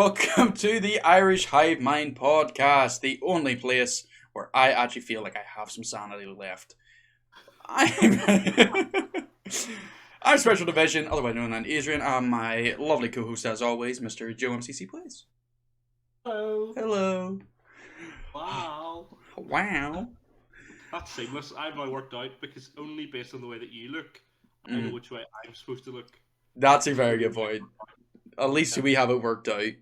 welcome to the Irish Hive Mind Podcast, the only place where I actually feel like I have some sanity left. I'm, I'm Special Division, otherwise known as Adrian, and my lovely co-host as always, Mr. Joemccplays. Hello. Hello. Wow. Wow. That's seamless. I've now worked out because only based on the way that you look, I know which way I'm supposed to look. That's a very good point. At least we have it worked out.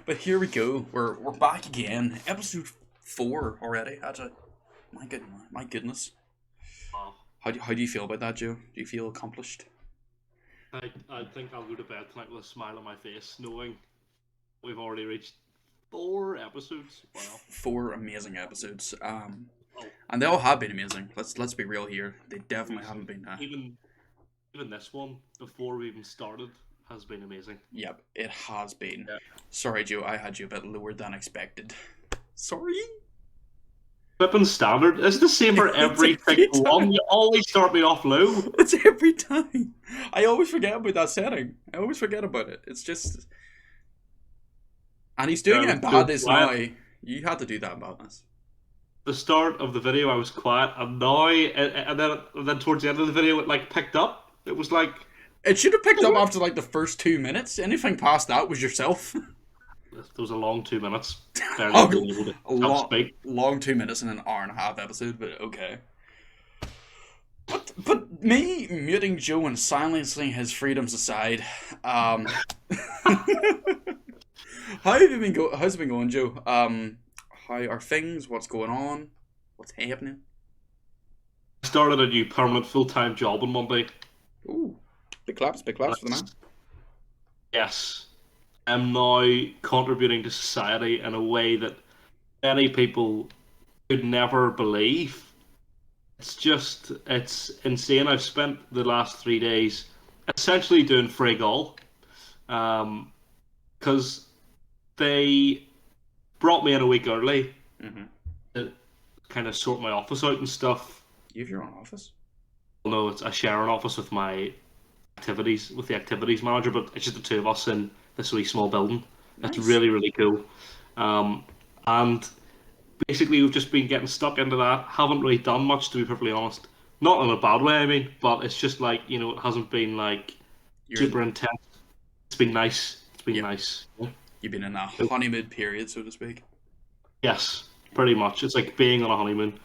But here we go. We're back again. Episode 4 already. My goodness. Wow. How do you feel about that, Joe? Do you feel accomplished? I think I'll go to bed tonight with a smile on my face, knowing we've already reached 4 episodes. Wow. 4 amazing episodes. And they all have been amazing. Let's be real here. They definitely haven't been. Even this one, before we even started, has been amazing. Yep, it has been. Yeah. Sorry, Joe, I had you a bit lower than expected. Sorry? Flippin' standard. It's the same for every single one. You always start me off low. It's every time. I always forget about that setting. I always forget about it. It's just... And he's doing it in badness now. You had to do that in badness. The start of the video, I was quiet, and now, and then towards the end of the video, it picked up. It was like... It should have picked up after the first 2 minutes. Anything past that was yourself. There was a long 2 minutes. Long 2 minutes in an hour and a half episode, but okay. But me muting Joe and silencing his freedoms aside, how have you been how's it been going, Joe? How are things? What's going on? What's happening? I started a new permanent full-time job on Monday. Ooh, big claps for the man. Yes. I'm now contributing to society in a way that many people could never believe. It's insane. I've spent the last 3 days essentially doing frig all. Because they brought me in a week early to kind of sort my office out and stuff. You have your own office? No, I share an office with the activities manager, but it's just the two of us in this wee small building. Nice. It's really, really cool. And basically we've just been getting stuck into that. Haven't really done much, to be perfectly honest. Not in a bad way, I mean, but it's just it hasn't been super intense. It's been nice. It's been nice. Yeah. You've been in a honeymoon period, so to speak. Yes, pretty much. It's like being on a honeymoon.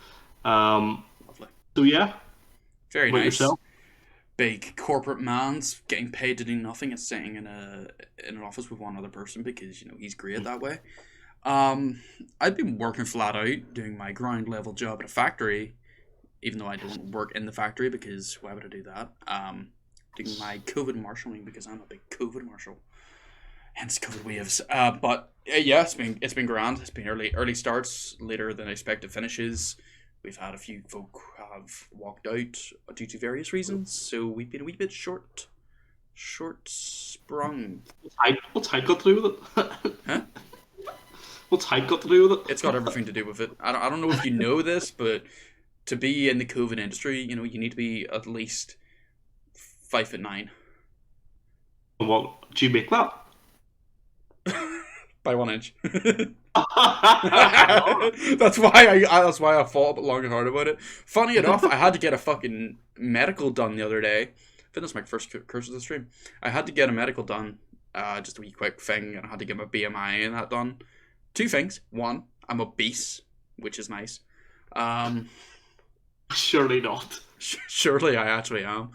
Lovely. So yeah. Very nice. Yourself? Big corporate man's getting paid to do nothing and sitting in an office with one other person because he's great that way. I've been working flat out doing my ground level job at a factory, even though I don't work in the factory because why would I do that? Doing my COVID marshalling because I'm a big COVID marshal. Hence COVID waves. But yeah, it's been grand. It's been early starts, later than expected finishes. We've had a few folk have walked out due to various reasons, so we've been a wee bit short sprung. What's height got to do with it? Huh? What's height got to do with it? It's got everything to do with it. I don't know if you know this, but to be in the COVID industry, you need to be at least 5'9". What do you make that? By 1 inch. That's why I thought a bit long and hard about it. Funny enough, I had to get a fucking medical done the other day. I think that's my first curse of the stream. I had to get a medical done, just a wee quick thing, and I had to get my BMI and that done. 2 things. 1, I'm obese, which is nice. Surely not. Surely I actually am.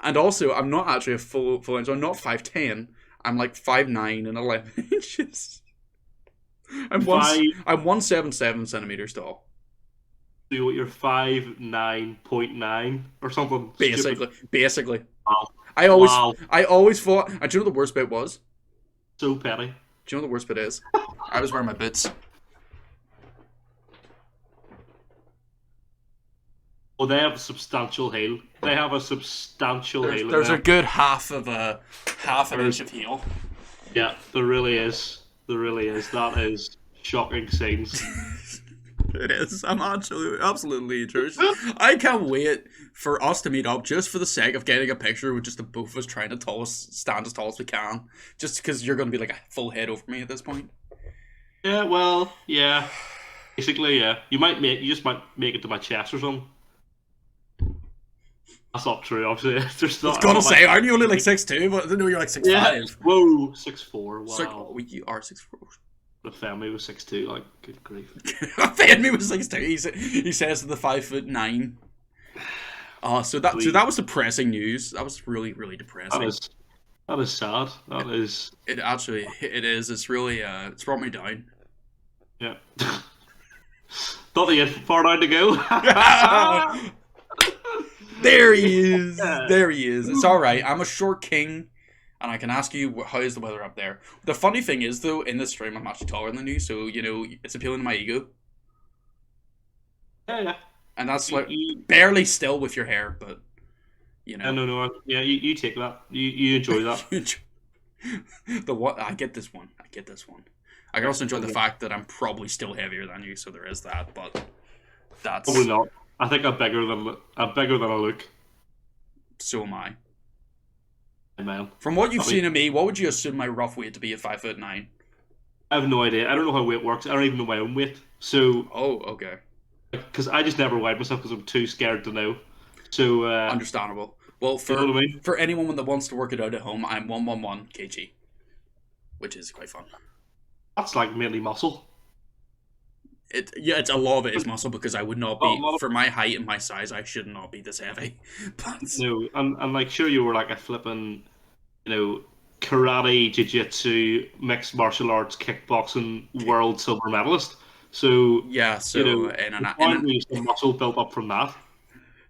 And also, I'm not actually a full inch. I'm not 5'10". I'm 5'9" and 11 inches. I'm 177 centimeters tall. So you're 5'9.9" or something. Basically. Wow. I always thought. And do you know what the worst bit was? So petty. Do you know what the worst bit is? I was wearing my boots. Well, they have a substantial heel. There's a good half an inch of heel. Yeah, there really is. That is shocking scenes. It is. I'm absolutely atrocious. I can't wait for us to meet up just for the sake of getting a picture with just the both of us trying to stand as tall as we can. Just because you're going to be like a full head over me at this point. Yeah, well, yeah. Basically, yeah. You just might make it to my chest or something. That's not true, obviously. There's not, I was gonna say, aren't you only like 6'2"? But I didn't know you're like 6'5". Yeah. Whoa, 6'4". Wow. You are 6'4". The family was 6'2". Like, good grief. Family was 6'2". He says to the 5'9". So that was depressing news. That was really, really depressing. That is sad. That is. It actually it is. It's really it's brought me down. Yeah. Thought they had far down to go. There he is. There he is. It's all right. I'm a short king, and I can ask you how is the weather up there. The funny thing is, though, in this stream, I'm actually taller than you, so it's appealing to my ego. Yeah. And that's like barely still with your hair, but No. Yeah, you take that. You enjoy that. The what? I get this one. I can also enjoy the fact that I'm probably still heavier than you, so there is that. But that's probably not. I think I'm bigger than I look. So am I. Man. From what you've seen of me, what would you assume my rough weight to be at 5'9"? I have no idea. I don't know how weight works. I don't even know my own weight. So. Oh, okay. Because I just never weighed myself because I'm too scared to know. So. Understandable. Well, for anyone that wants to work it out at home, I'm 111 kg, which is quite fun. That's like mainly muscle. It's a lot of it is muscle because I would not be for my height and my size. I should not be this heavy. But... No, and like sure you were like a flipping, karate, jiu-jitsu, mixed martial arts, kickboxing world silver medalist. So yeah, so some muscle built up from that.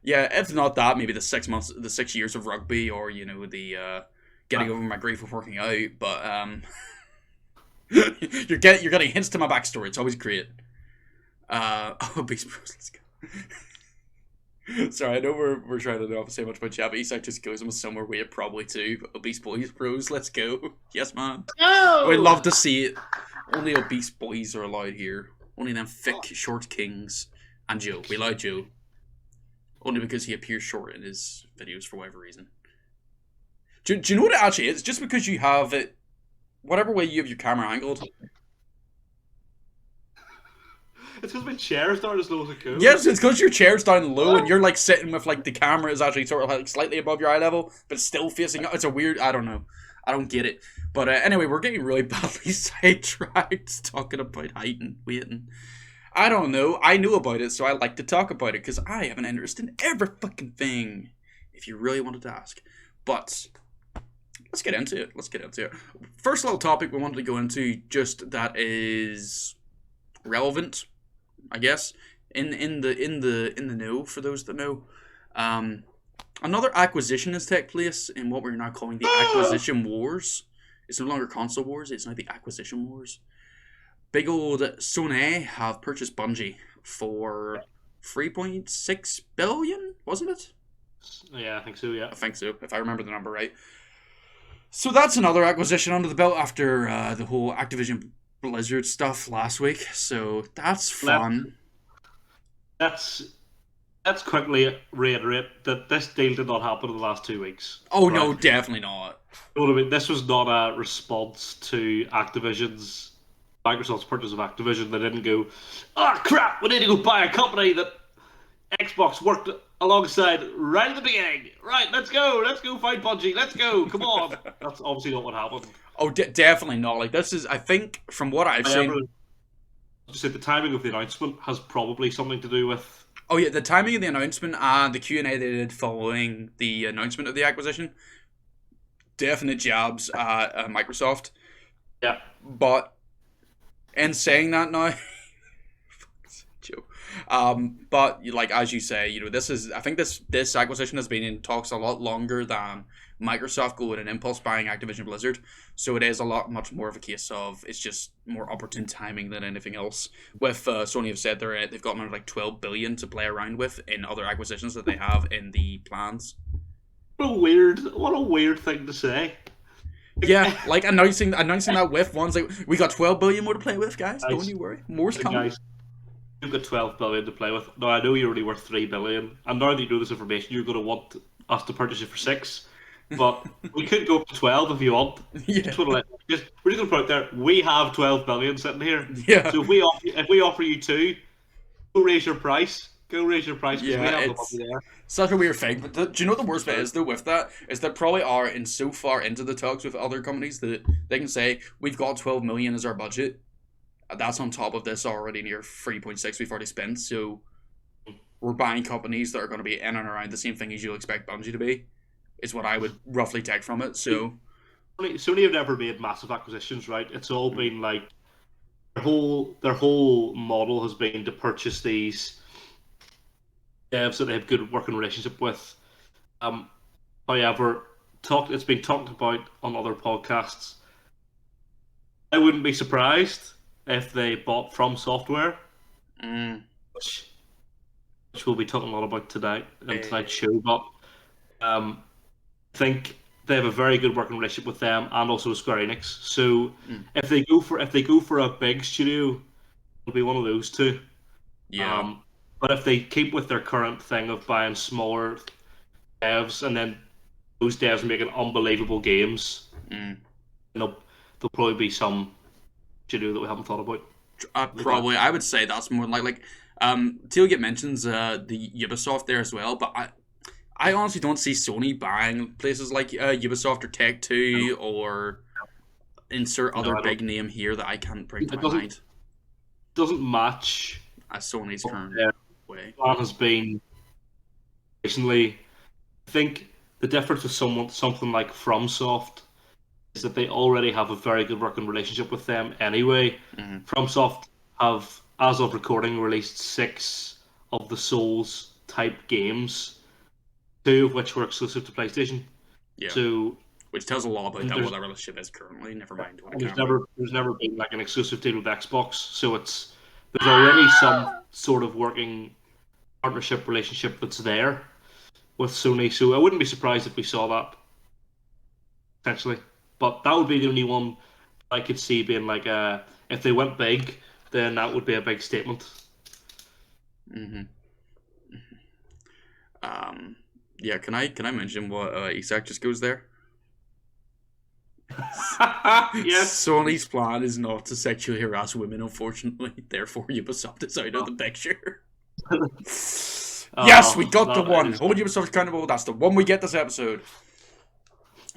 Yeah, if not that, maybe the 6 years of rugby, or the getting over my grief of working out. But you're getting hints to my backstory. It's always great. Beast Bros, let's go. Sorry, I know we're trying to not say much about chat, but Isak just goes almost somewhere weird probably too. Obese Boys Bros, let's go. Yes, man. No! We'd love to see it. Only obese boys are allowed here. Only them thick, short kings. And Joe. We allow Joe. Only because he appears short in his videos for whatever reason. Do you know what it actually is? Just because you have it, whatever way you have your camera angled. It's because my chair's down as low as it goes. Yes, it's because your chair's down low and you're like sitting with like the camera is actually sort of like slightly above your eye level, but it's still facing up. It's a weird, I don't know. I don't get it. But anyway, we're getting really badly sidetracked talking about height and weight and I don't know. I knew about it, so I like to talk about it because I have an interest in every fucking thing. If you really wanted to ask. But let's get into it. First little topic we wanted to go into, just that is relevant, I guess, in the know for those that know. Another acquisition has taken place in what we're now calling the acquisition wars. It's no longer console wars; it's now the acquisition wars. Big old Sony have purchased Bungie for $3.6 billion, wasn't it? Yeah, I think so. Yeah, I think so, if I remember the number right. So that's another acquisition under the belt after the whole Activision Blizzard stuff last week. So that's fun. Let's quickly reiterate that this deal did not happen in the last 2 weeks. Oh, right? No, definitely not. You know what I mean? This was not a response to Microsoft's purchase of Activision. They didn't go, oh crap, we need to go buy a company that Xbox worked alongside right at the beginning. Right, let's go find Bungie. Let's go, come on. That's obviously not what happened. Oh, definitely not. Like, this is, I think, from what I've seen... Just say the timing of the announcement has probably something to do with... Oh yeah, the timing of the announcement and the Q&A they did following the announcement of the acquisition. Definite jabs at Microsoft. Yeah. But, in saying that now... Joe. But, like, as you say, I think this acquisition has been in talks a lot longer than Microsoft going and impulse buying Activision Blizzard, so it is much more of a case of it's just more opportune timing than anything else. With Sony have said they've got another like $12 billion to play around with in other acquisitions that they have in the plans. What a weird thing to say. Yeah, like announcing that with ones like we got $12 billion more to play with, guys. Don't you worry, more's coming. You've got 12 billion to play with. Now I know you're only worth 3 billion, and now that you know this information, you're going to want us to purchase it for 6. But we could go up to 12 if you want. Yeah. We're just going to put out there. We have 12 billion sitting here. Yeah. So if we offer you 2, go raise your price. Go raise your price because we have the money there. Such a weird thing. But do you know what the worst bit is though with that? Is that probably are in so far into the talks with other companies that they can say we've got 12 million as our budget. That's on top of this already near 3.6 we've already spent. So we're buying companies that are going to be in and around the same thing as you'll expect Bungie to be. Is what I would roughly take from it. So Sony have never made massive acquisitions, right? It's all been like their whole model has been to purchase these devs that they have good working relationship with. However, it's been talked about on other podcasts. I wouldn't be surprised if they bought From Software, which we'll be talking a lot about today in tonight's show. But I think they have a very good working relationship with them and also with Square Enix. So if they go for a big studio, it'll be one of those two. yeah. But if they keep with their current thing of buying smaller devs and then those devs making unbelievable games, there'll probably be some studio that we haven't thought about. Probably, I would say that's more like Tailgate mentions the Ubisoft there as well, but I honestly don't see Sony buying places like Ubisoft or Tech2 or insert other big name here that I can't bring to my mind. Doesn't match Sony's current way. Plan has been recently. I think the difference with something like FromSoft is that they already have a very good working relationship with them anyway. FromSoft have, as of recording, released 6 of the Souls type games, 2 of which were exclusive to PlayStation. Yeah. So, which tells a lot about what that relationship is currently. Never mind. There's never been like an exclusive deal with Xbox, so there's already some sort of working partnership relationship that's there with Sony. So I wouldn't be surprised if we saw that potentially. But that would be the only one I could see being like if they went big, then that would be a big statement. Yeah, can I mention what Isak just goes there? Yes. Sony's plan is not to sexually harass women, unfortunately. Therefore, Ubisoft is out of the picture. Yes, we got the one. Hold Ubisoft accountable. That's the one we get this episode.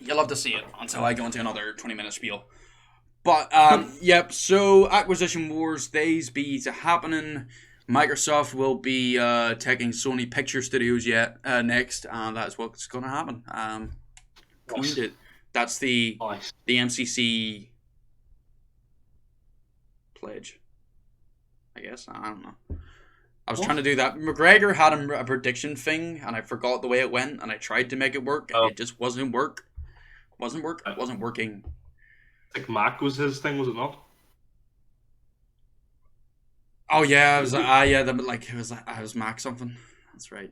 You'll love to see it until I go into another 20-minute spiel. But, yep, so Acquisition Wars, they's be happening. Microsoft will be taking Sony Picture Studios next, and that's what's going to happen. Coined it. That's the MCC pledge, I guess. I don't know. I was trying to do that. McGregor had a prediction thing, and I forgot the way it went, and I tried to make it work, and it just wasn't working. I think Mac was his thing, was it not? Oh yeah, it was it was Mac something. That's right.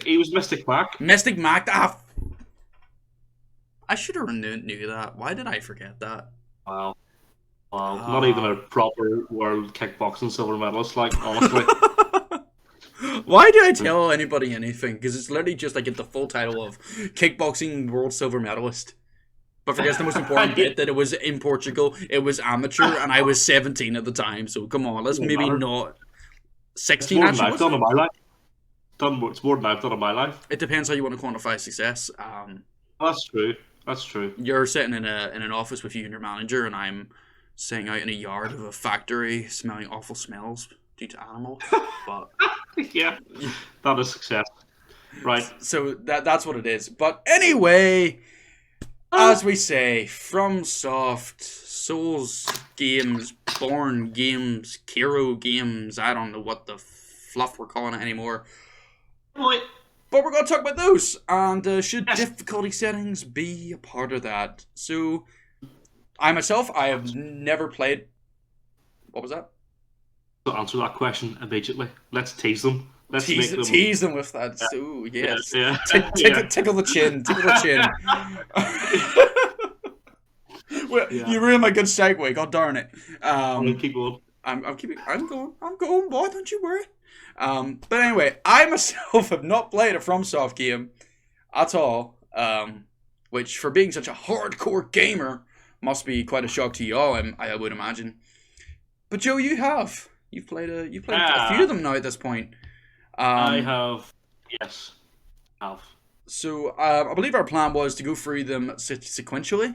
He was Mystic Mac. Mystic Mac. I should have knew that. Why did I forget that? Wow. Not even a proper world kickboxing silver medalist, like, honestly. Why do I tell anybody anything? Because it's literally just like the full title of kickboxing world silver medalist. But forget the most important bit, that it was in Portugal, it was amateur, and I was 17 at the time, so come on, let's maybe not... 16 actually? It's more than I've done in my life. It's more than I've done in my life. It depends how you want to quantify success. That's true. You're sitting in an office with you and your manager, and I'm sitting out in a yard of a factory smelling awful smells due to animals. But yeah, that is success. Right. So that's what it is. But anyway... As we say, FromSoft, Souls games, Born games, Kiro games, I don't know what the fluff we're calling it anymore. But we're going to talk about those, and should difficulty settings be a part of that? So, I have never played... What was that? To answer that question immediately, let's tease them. Let's tease them with that. Yeah. Ooh, yes. Yeah. Tickle the chin. Well, you ruined my good segue. God darn it. Keep going. I'm going, boy, don't you worry. But anyway, I myself have not played a FromSoft game at all. Which for being such a hardcore gamer must be quite a shock to you all, I would imagine. But Joe, you have. You've played a few of them now at this point. I have. Yes, I have. So I believe our plan was to go through them sequentially. Is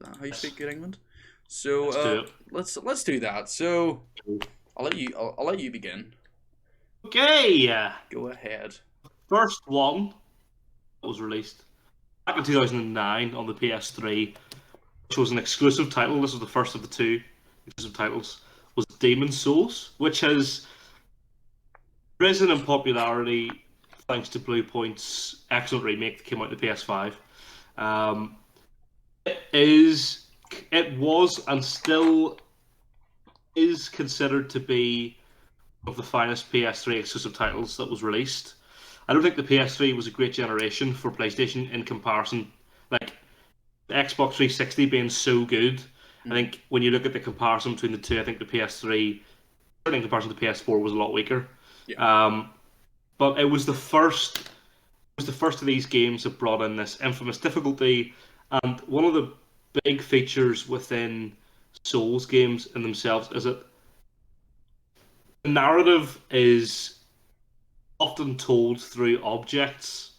that how you speak good England? So let's do that. So I'll let you begin. Okay. Go ahead. First one that was released back in 2009 on the PS3, which was an exclusive title. This was the first of the two exclusive titles. Was Demon's Souls, which has risen in popularity thanks to Blue Point's excellent remake that came out on the PS5. It was and still is considered to be one of the finest PS3 exclusive titles that was released. I don't think the PS3 was a great generation for PlayStation in comparison. Like the Xbox 360 being so good, I think when you look at the comparison between the two, I think the PS3, certainly in comparison to the PS4, was a lot weaker. Yeah. But it was the first. It was the first of these games that brought in this infamous difficulty, and one of the big features within Souls games in themselves is that the narrative is often told through objects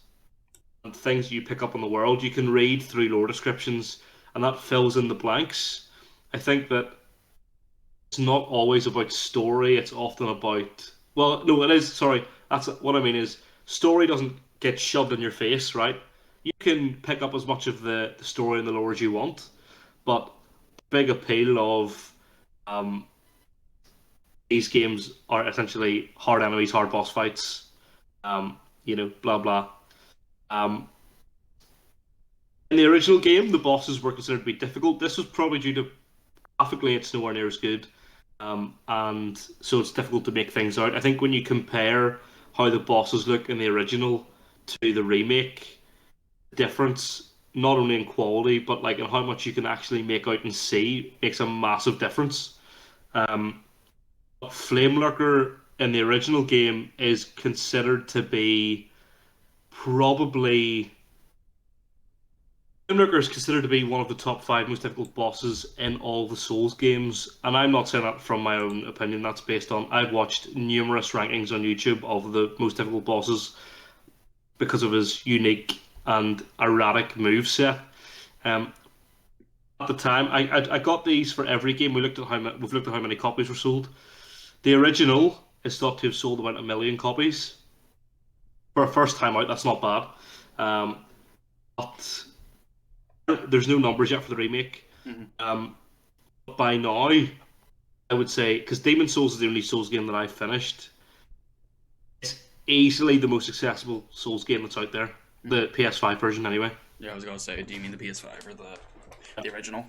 and things you pick up in the world. You can read through lore descriptions, and that fills in the blanks. I think that it's not always about story. It's often about... Well, no, it is. Sorry. That's what I mean is story doesn't get shoved in your face, right? You can pick up as much of the story and the lore as you want, but big appeal of these games are essentially hard enemies, hard boss fights, blah blah. In the original game, the bosses were considered to be difficult. This was probably due to graphically it's nowhere near as good, and so it's difficult to make things out. I think when you compare how the bosses look in the original to the remake, the difference not only in quality but like in how much you can actually make out and see makes a massive difference. Flame Lurker in the original game is considered to be probably... Flame Lurker is considered to be one of the top 5 most difficult bosses in all the Souls games, and I'm not saying that from my own opinion. That's based on... I've watched numerous rankings on YouTube of the most difficult bosses because of his unique and erratic moveset. At the time, I got these for every game. We've looked at how many copies were sold. The original is thought to have sold about 1 million copies for a first time out. That's not bad, but there's no numbers yet for the remake. But by now, I would say, because Demon's Souls is the only Souls game that I've finished, it's easily the most accessible Souls game that's out there. The PS5 version, anyway. Yeah, I was gonna say, do you mean the PS5 or the original?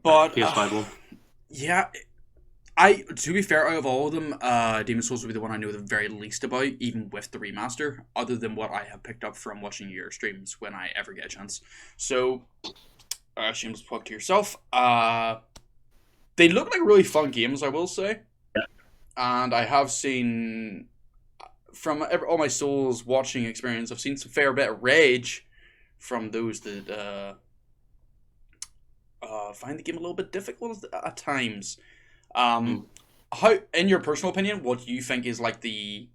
But PS5 one. Yeah, to be fair, out of all of them, Demon's Souls would be the one I know the very least about, even with the remaster, other than what I have picked up from watching your streams when I ever get a chance. So, shameless plug to yourself. They look like really fun games, I will say. Yeah. And I have seen, from all my Souls watching experience, I've seen some fair bit of rage from those that find the game a little bit difficult at times. How, in your personal opinion, what do you think is like the...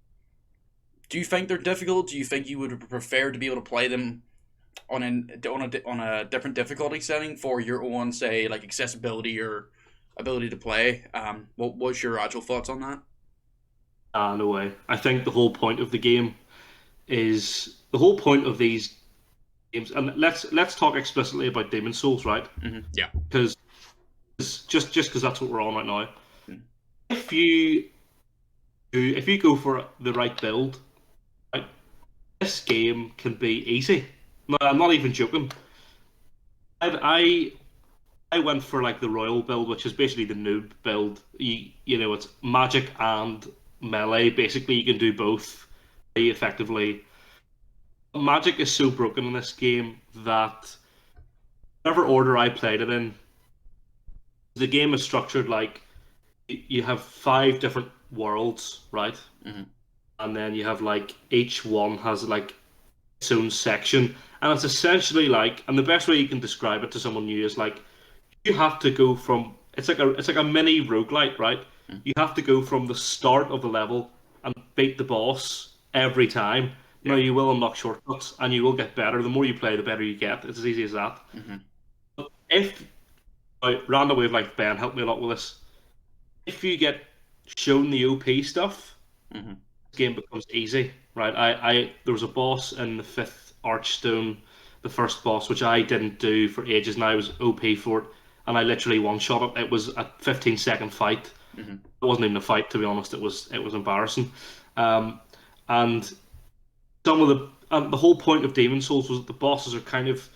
Do you think they're difficult? Do you think you would prefer to be able to play them on a different difficulty setting for your own, say, like accessibility or ability to play? What's your actual thoughts on that? No way. I think the whole point of the game is the whole point of these games, and let's talk explicitly about Demon's Souls, right? Yeah. Because just because that's what we're on right now. If you go for the right build, right, this game can be easy. No, I'm not even joking. I went for like the royal build, which is basically the noob build. You know, it's magic and melee. Basically, you can do both very effectively. Magic is so broken in this game that whatever order I played it in, the game is structured like you have 5 different worlds, right? Mm-hmm. And then you have like each one has like its own section, and it's essentially like, and the best way you can describe it to someone new is like you have to go from it's like a mini roguelite, right? Mm. You have to go from the start of the level and beat the boss every time. Now Yeah. you will unlock shortcuts and you will get better. The more you play, the better you get. It's as easy as that. Mm-hmm. But if random wave like Ben helped me a lot with this, if you get shown the OP stuff, Mm-hmm. this game becomes easy, right? I there was a boss in the 5th Archstone, the first boss, which I didn't do for ages, and I was OP for it, and I literally one shot it. It was a 15-second fight. Mm-hmm. It wasn't even a fight, to be honest. It was embarrassing, and some of the whole point of Demon Souls was that the bosses are kind of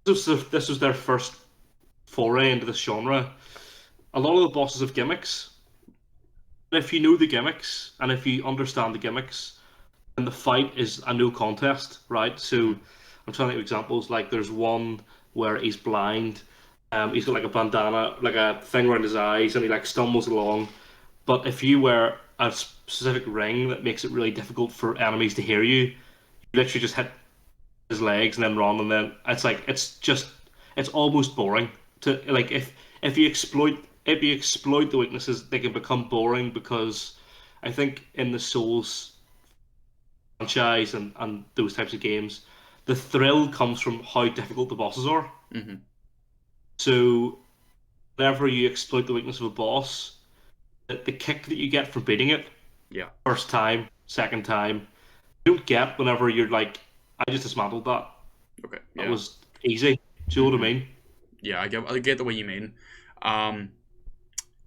this was their first foray into this genre. A lot of the bosses have gimmicks. And if you know the gimmicks and if you understand the gimmicks, then the fight is a no contest, right? So I'm trying to think of examples. Like there's one where he's blind. He's got like a bandana, like a thing around his eyes, and he like stumbles along. But if you wear a specific ring that makes it really difficult for enemies to hear you, you literally just hit his legs and then run, and then it's almost boring to like if you exploit the weaknesses, they can become boring because I think in the Souls franchise and those types of games, the thrill comes from how difficult the bosses are. Mm-hmm. So whenever you exploit the weakness of a boss, the kick that you get for beating it, Yeah. first time, second time, you don't get whenever you're like, I just dismantled that. Okay. That Yeah. was easy. Do you know what I mean? Yeah. I get the way you mean.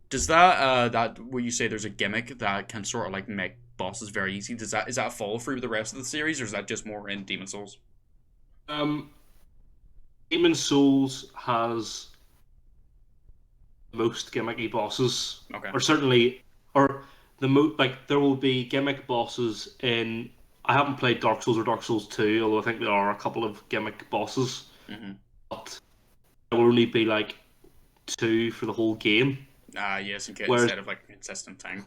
Does that where you say there's a gimmick that can sort of like make bosses very easy? Is that follow through with the rest of the series, or is that just more in Demon Souls? Um, Demon Souls has most gimmicky bosses, Okay. or certainly, or like there will be gimmick bosses in. I haven't played Dark Souls or Dark Souls 2, although I think there are a couple of gimmick bosses, Mm-hmm. but there will only be like 2 for the whole game. Yes, Whereas instead of like a consistent thing.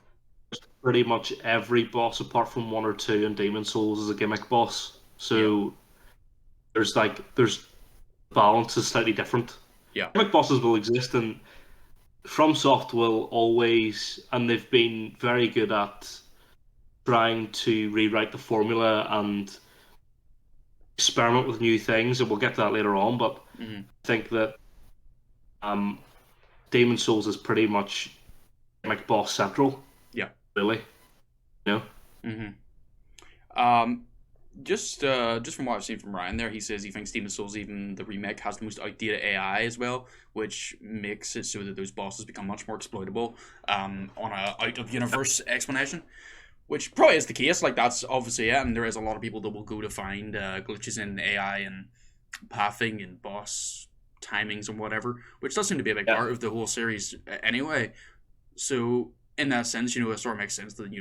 pretty much every boss, apart from 1 or 2 in Demon Souls, is a gimmick boss. So there's balance is slightly different. Yeah. Gimmick bosses will exist, and FromSoft will always, and they've been very good at trying to rewrite the formula and experiment with new things, and we'll get to that later on. But Mm-hmm. I think that Demon Souls is pretty much gimmick boss central. Yeah. Really, you know. Mm-hmm. Just from what I've seen from Ryan there, he says he thinks Demon Souls, even the remake, has the most outdated AI as well, which makes it so that those bosses become much more exploitable on a out of universe explanation. Which probably is the case. Like that's obviously it, and there is a lot of people that will go to find glitches in AI and pathing and boss timings and whatever, which does seem to be a big part of the whole series anyway. So in that sense, it sort of makes sense that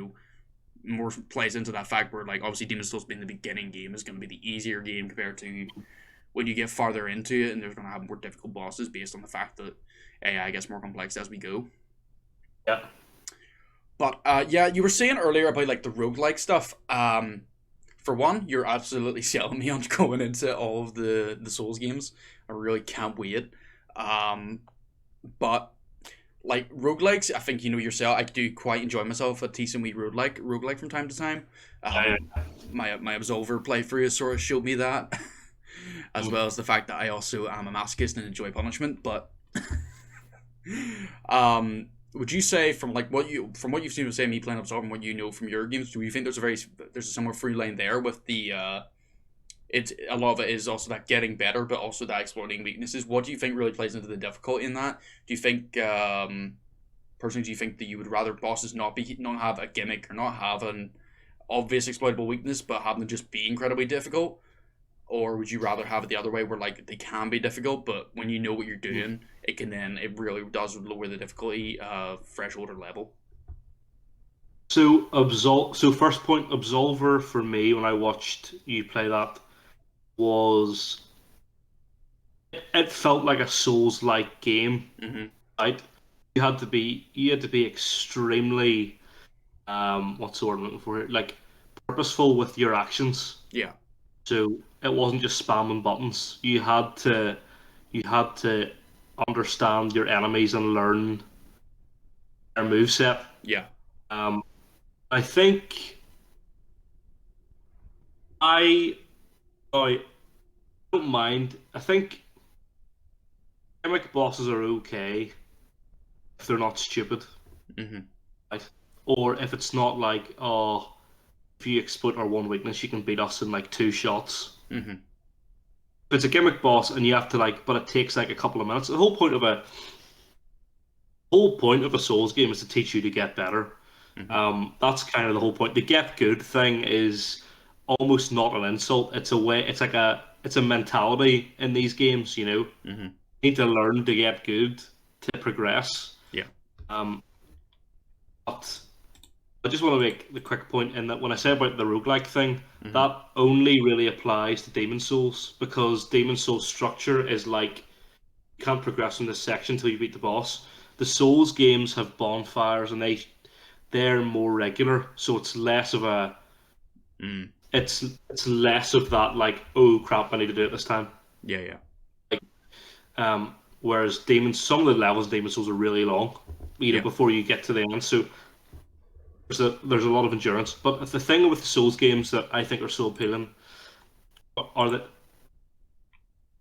more plays into that fact where like obviously Demon Souls being the beginning game is going to be the easier game compared to when you get farther into it, and there's going to have more difficult bosses based on the fact that AI gets more complex as we go. Yeah. But yeah, you were saying earlier about like the roguelike stuff. For one, you're absolutely selling me on going into all of the Souls games. I really can't wait. But like roguelikes, I think yourself. I do quite enjoy myself a decent wee roguelike from time to time. My Absolver playthrough sort of showed me that, as well as the fact that I also am a masochist and enjoy punishment. But would you say from what you've seen of say me playing Absolver and what you know from your games, do you think there's a similar through line there with the it's a lot of it is also that getting better, but also that exploiting weaknesses. What do you think really plays into the difficulty in that? Do you think, personally, do you think that you would rather bosses not have a gimmick or not have an obvious exploitable weakness, but have them just be incredibly difficult? Or would you rather have it the other way, where like they can be difficult, but when you know what you're doing, it really does lower the difficulty threshold or level? So first point, Absolver for me when I watched you play that it felt like a Souls-like game, Mm-hmm. right? you had to be extremely what's the word I'm looking for here? Like purposeful with your actions. Yeah. So it wasn't just spamming buttons. You had to understand your enemies and learn their moveset. Yeah. Um, I think I don't mind. I think gimmick bosses are okay if they're not stupid, Mhm. right? Or if it's not like, oh, if you exploit our one weakness, you can beat us in like 2 shots. Mhm. If it's a gimmick boss and you have to like, but it takes like a couple of minutes. The whole point of a Souls game is to teach you to get better. Mhm. That's kind of the whole point. The get good thing is almost not an insult. It's a way. It's a mentality in these games. Mhm. You need to learn to get good to progress. Yeah. Um, but I just want to make the quick point in that when I say about the roguelike thing, Mhm. that only really applies to Demon Souls because Demon Souls structure is like you can't progress in this section until you beat the boss. The Souls games have bonfires and they're more regular, so it's less of a Mm. it's less of that like, oh crap, I need to do it this time. Yeah. Yeah. Whereas some of the levels in Demon Souls are really long, Yeah. before you get to the end. So there's a lot of endurance. But the thing with the Souls games that I think are so appealing are that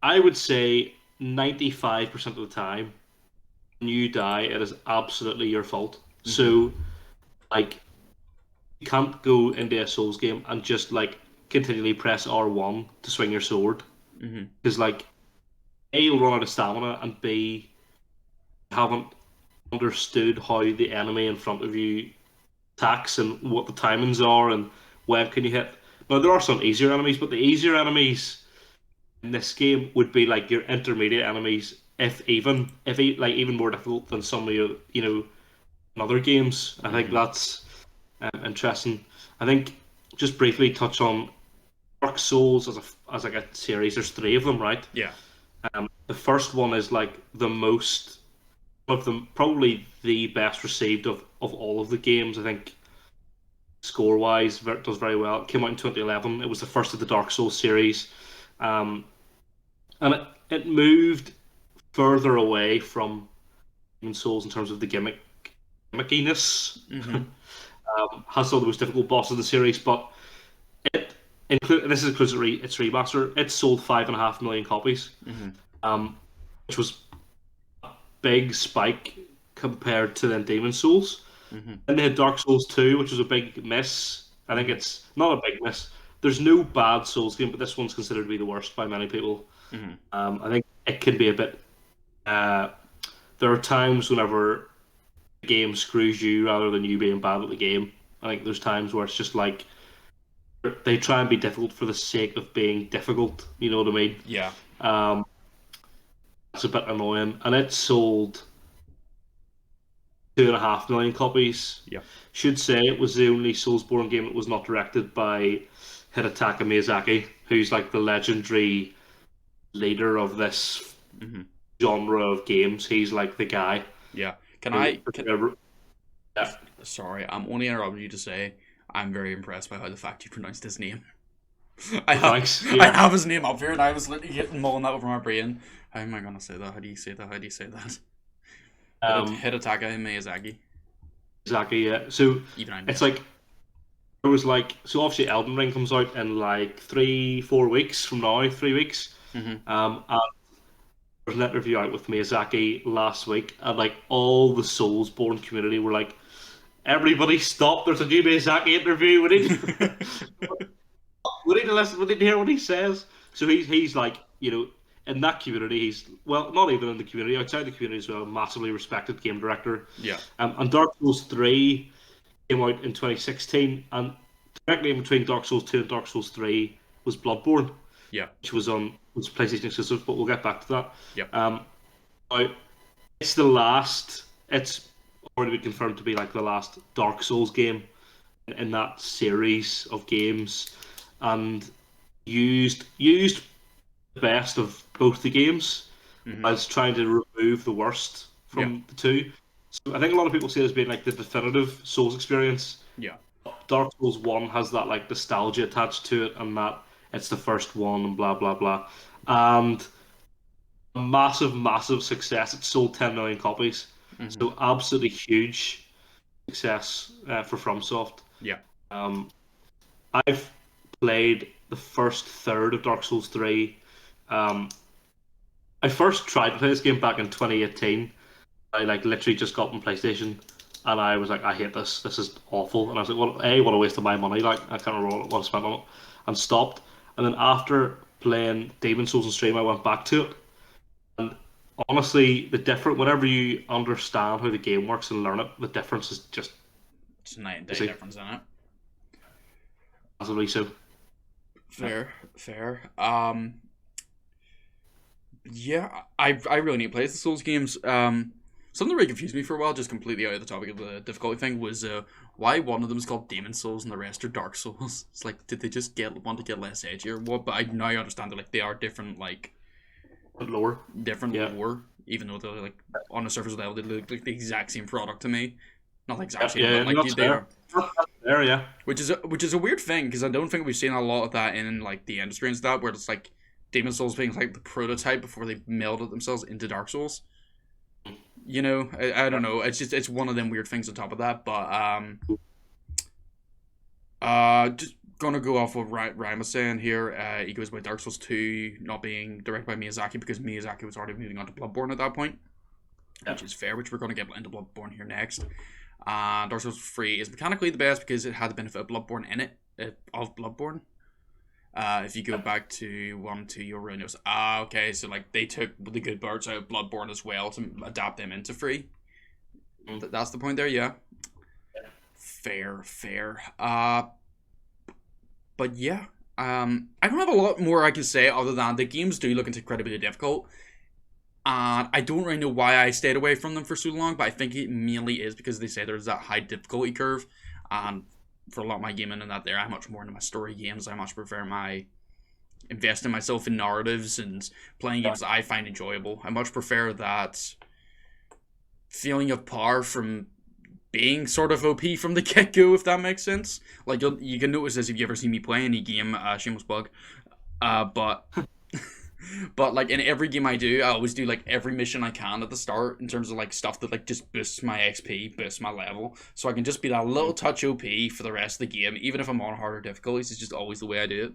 I would say 95% of the time when you die, it is absolutely your fault. Mhm. So like you can't go into a Souls game and just like continually press R1 to swing your sword Mhm. because like A, you'll run out of stamina, and B, you haven't understood how the enemy in front of you attacks and what the timings are and where can you hit. Now there are some easier enemies, but the easier enemies in this game would be like your intermediate enemies, like even more difficult than some of your in other games. I think Mhm. that's interesting. I think just briefly touch on Dark Souls as like a series. There's 3 of them, right? Yeah. The first one is like the most of them, probably the best received of all of the games. I think score wise, does very well. It came out in 2011. It was the first of the Dark Souls series, um, and it moved further away from Demon Souls in terms of the gimmickiness. Mhm. Has some of the most difficult bosses in the series, but this is includes its remaster. It sold 5.5 million copies, Mhm. which was a big spike compared to then Demon Souls. Mhm. Then they had Dark Souls 2, which was a big miss. I think Mhm. it's not a big miss. There's no bad Souls game, but this one's considered to be the worst by many people. Mhm. I think it can be a bit. Uh, there are times whenever the game screws you rather than you being bad at the game. I think there's times where it's just like they try and be difficult for the sake of being difficult. You know what I mean? Yeah. Um, it's a bit annoying, and it sold 2.5 million copies. Yeah. Should say it was the only Souls-borne game that was not directed by Hidetaka Miyazaki, who's like the legendary leader of this Mhm. genre of games. He's like the guy Yeah. Can who, I? Can, yeah, Sorry, I'm only interrupting you to say I'm very impressed by how the fact you pronounced his name. I oh, have thanks. I Yeah. have his name up here, and I was literally getting mulling that over my brain. How am I gonna say that? How do you say that? How do you say that? Um, Hidetaka Miyazaki. exactly. Yeah. So Even I it's missed. like it was like so. Obviously, Elden Ring comes out in like 3-4 weeks from now. 3 weeks. Mm-hmm. And there's an interview out with Miyazaki last week, and like all the Souls-borne community were like, "Everybody stop! There's a new Miyazaki interview. We need, we need to listen. We need to hear what he says." So he's like, in that community, he's well, not even in the community, outside the community as well, a massively respected game director. Yeah. And Dark Souls 3 came out in 2016, and directly in between Dark Souls 2 and Dark Souls 3 was Bloodborne, Yeah. which was PlayStation exclusive, but we'll get back to that. Yeah. Now, it's the last. It's already been confirmed to be like the last Dark Souls game in that series of games, and used the best of both the games Mm-hmm. as trying to remove the worst Yeah. from the two. So I think a lot of people see it as being like the definitive Souls experience. Yeah. Dark Souls 1 has that like nostalgia attached to it, and that it's the first one and blah blah blah. And a massive, massive success. It sold 10 million copies. So absolutely huge success for FromSoft. Yeah. I've played the first third of Dark Souls 3. I first tried to play this game back in 2018. I like literally just got on PlayStation, and I was like, I hate this. This is awful. And I was like, well, what a waste of my money. Like, I can't remember what I spent on it, and stopped. And then after playing Demon Souls on stream, I went back to it. And honestly, whenever you understand how the game works and learn it, the difference is just it's a night and day difference in it. Absolutely so. Fair. Yeah, I really need to play the Souls games. Something that really confused me for a while, just completely out of the topic of the difficulty thing, was why one of them is called Demon Souls and the rest are Dark Souls. It's like, did they just want to get less edgy or what? But I now understand that like they are different, like lore, even though they're like on a surface level they look like the exact same product to me. Not the exact same, but like they are. There, yeah. Which is a weird thing because I don't think we've seen a lot of that in like the industry and stuff, where it's like Demon Souls being like the prototype before they melded themselves into Dark Souls. You know, I don't know. It's one of them weird things on top of that. But just gonna go off what Ryan was saying here. He goes about Dark Souls 2 not being directed by Miyazaki because Miyazaki was already moving on to Bloodborne at that point, which is fair. Which we're gonna get into Bloodborne here next. Dark Souls 3 is mechanically the best because it had the benefit of Bloodborne in it, of Bloodborne. If you go back to 1, 2, you'll really notice. Okay, so like they took the good parts out of Bloodborne as well to adapt them into 3. That's the point there, yeah. Fair. But yeah, I don't have a lot more I can say other than the games do look incredibly difficult. And I don't really know why I stayed away from them for so long, but I think it mainly is because they say there's that high difficulty curve. And for a lot of my gaming and that there, I'm much more into my story games. I much prefer investing myself in narratives and playing games that I find enjoyable. I much prefer that feeling of power from being sort of OP from the get-go, if that makes sense. Like, you can notice this if you ever see me play any game, shameless plug. But like in every game I do, I always do like every mission I can at the start in terms of like stuff that like just boosts my XP, boosts my level, so I can just be that little touch OP for the rest of the game, even if I'm on harder difficulties. It's just always the way I do it.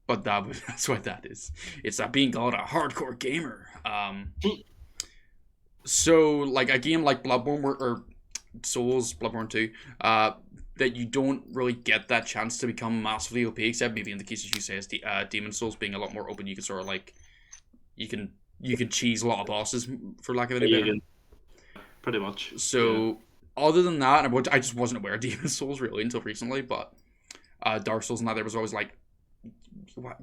But that's what that is. It's that being called a hardcore gamer. So like a game like Bloodborne or Bloodborne 2, that you don't really get that chance to become massively OP, except maybe in the cases you say as Demon Souls being a lot more open. You can sort of like you can cheese a lot of bosses, for lack of any better. Pretty much. So other than that, I just wasn't aware of Demon Souls really until recently. But Dark Souls and that, there was always like,